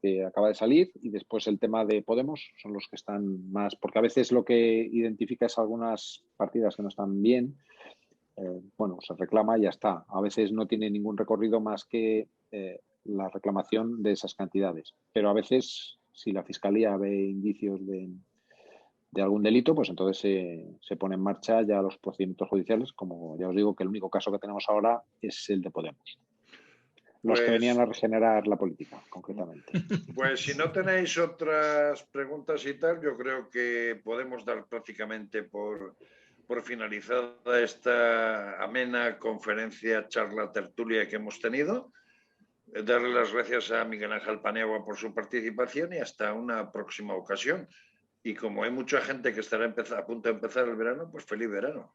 que acaba de salir, y después el tema de Podemos son los que están más, porque a veces lo que identifica es algunas partidas que no están bien. Bueno, se reclama y ya está. A veces no tiene ningún recorrido más que la reclamación de esas cantidades. Pero a veces, si la Fiscalía ve indicios de algún delito, pues entonces se pone en marcha ya los procedimientos judiciales. Como ya os digo, que el único caso que tenemos ahora es el de Podemos. Los que venían a regenerar la política, concretamente. Pues si no tenéis otras preguntas y tal, yo creo que podemos dar prácticamente por finalizada esta amena conferencia, charla, tertulia que hemos tenido. Darle las gracias a Miguel Ángel Paniagua por su participación y hasta una próxima ocasión. Y como hay mucha gente que estará a punto de empezar el verano, pues feliz verano.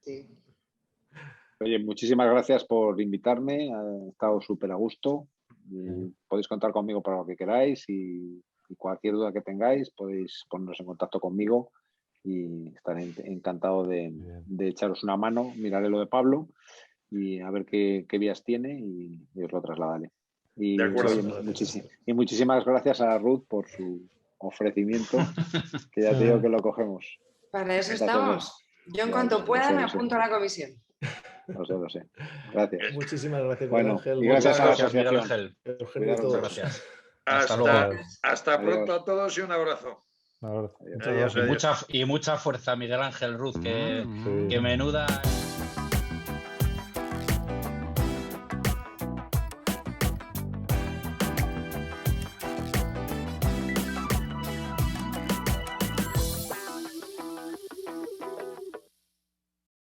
Sí. Oye, muchísimas gracias por invitarme. He estado súper a gusto. Podéis contar conmigo para lo que queráis y cualquier duda que tengáis podéis poneros en contacto conmigo. Y estaré encantado de echaros una mano. Miraré lo de Pablo y a ver qué vías tiene y os lo trasladaré. Y, de acuerdo. Y muchísimas gracias a Ruth por su ofrecimiento, que ya te digo que lo cogemos. Para eso estamos. Yo en cuanto pueda me apunto a la comisión. Lo sé. Gracias. Muchísimas gracias, Bueno, Miguel Ángel. Y gracias a la Gracias, Miguel asociación. Ángel. Muchas gracias. Hasta pronto a todos y un abrazo. Un abrazo. Adiós. Y mucha fuerza, Miguel Ángel, Ruth, que menuda...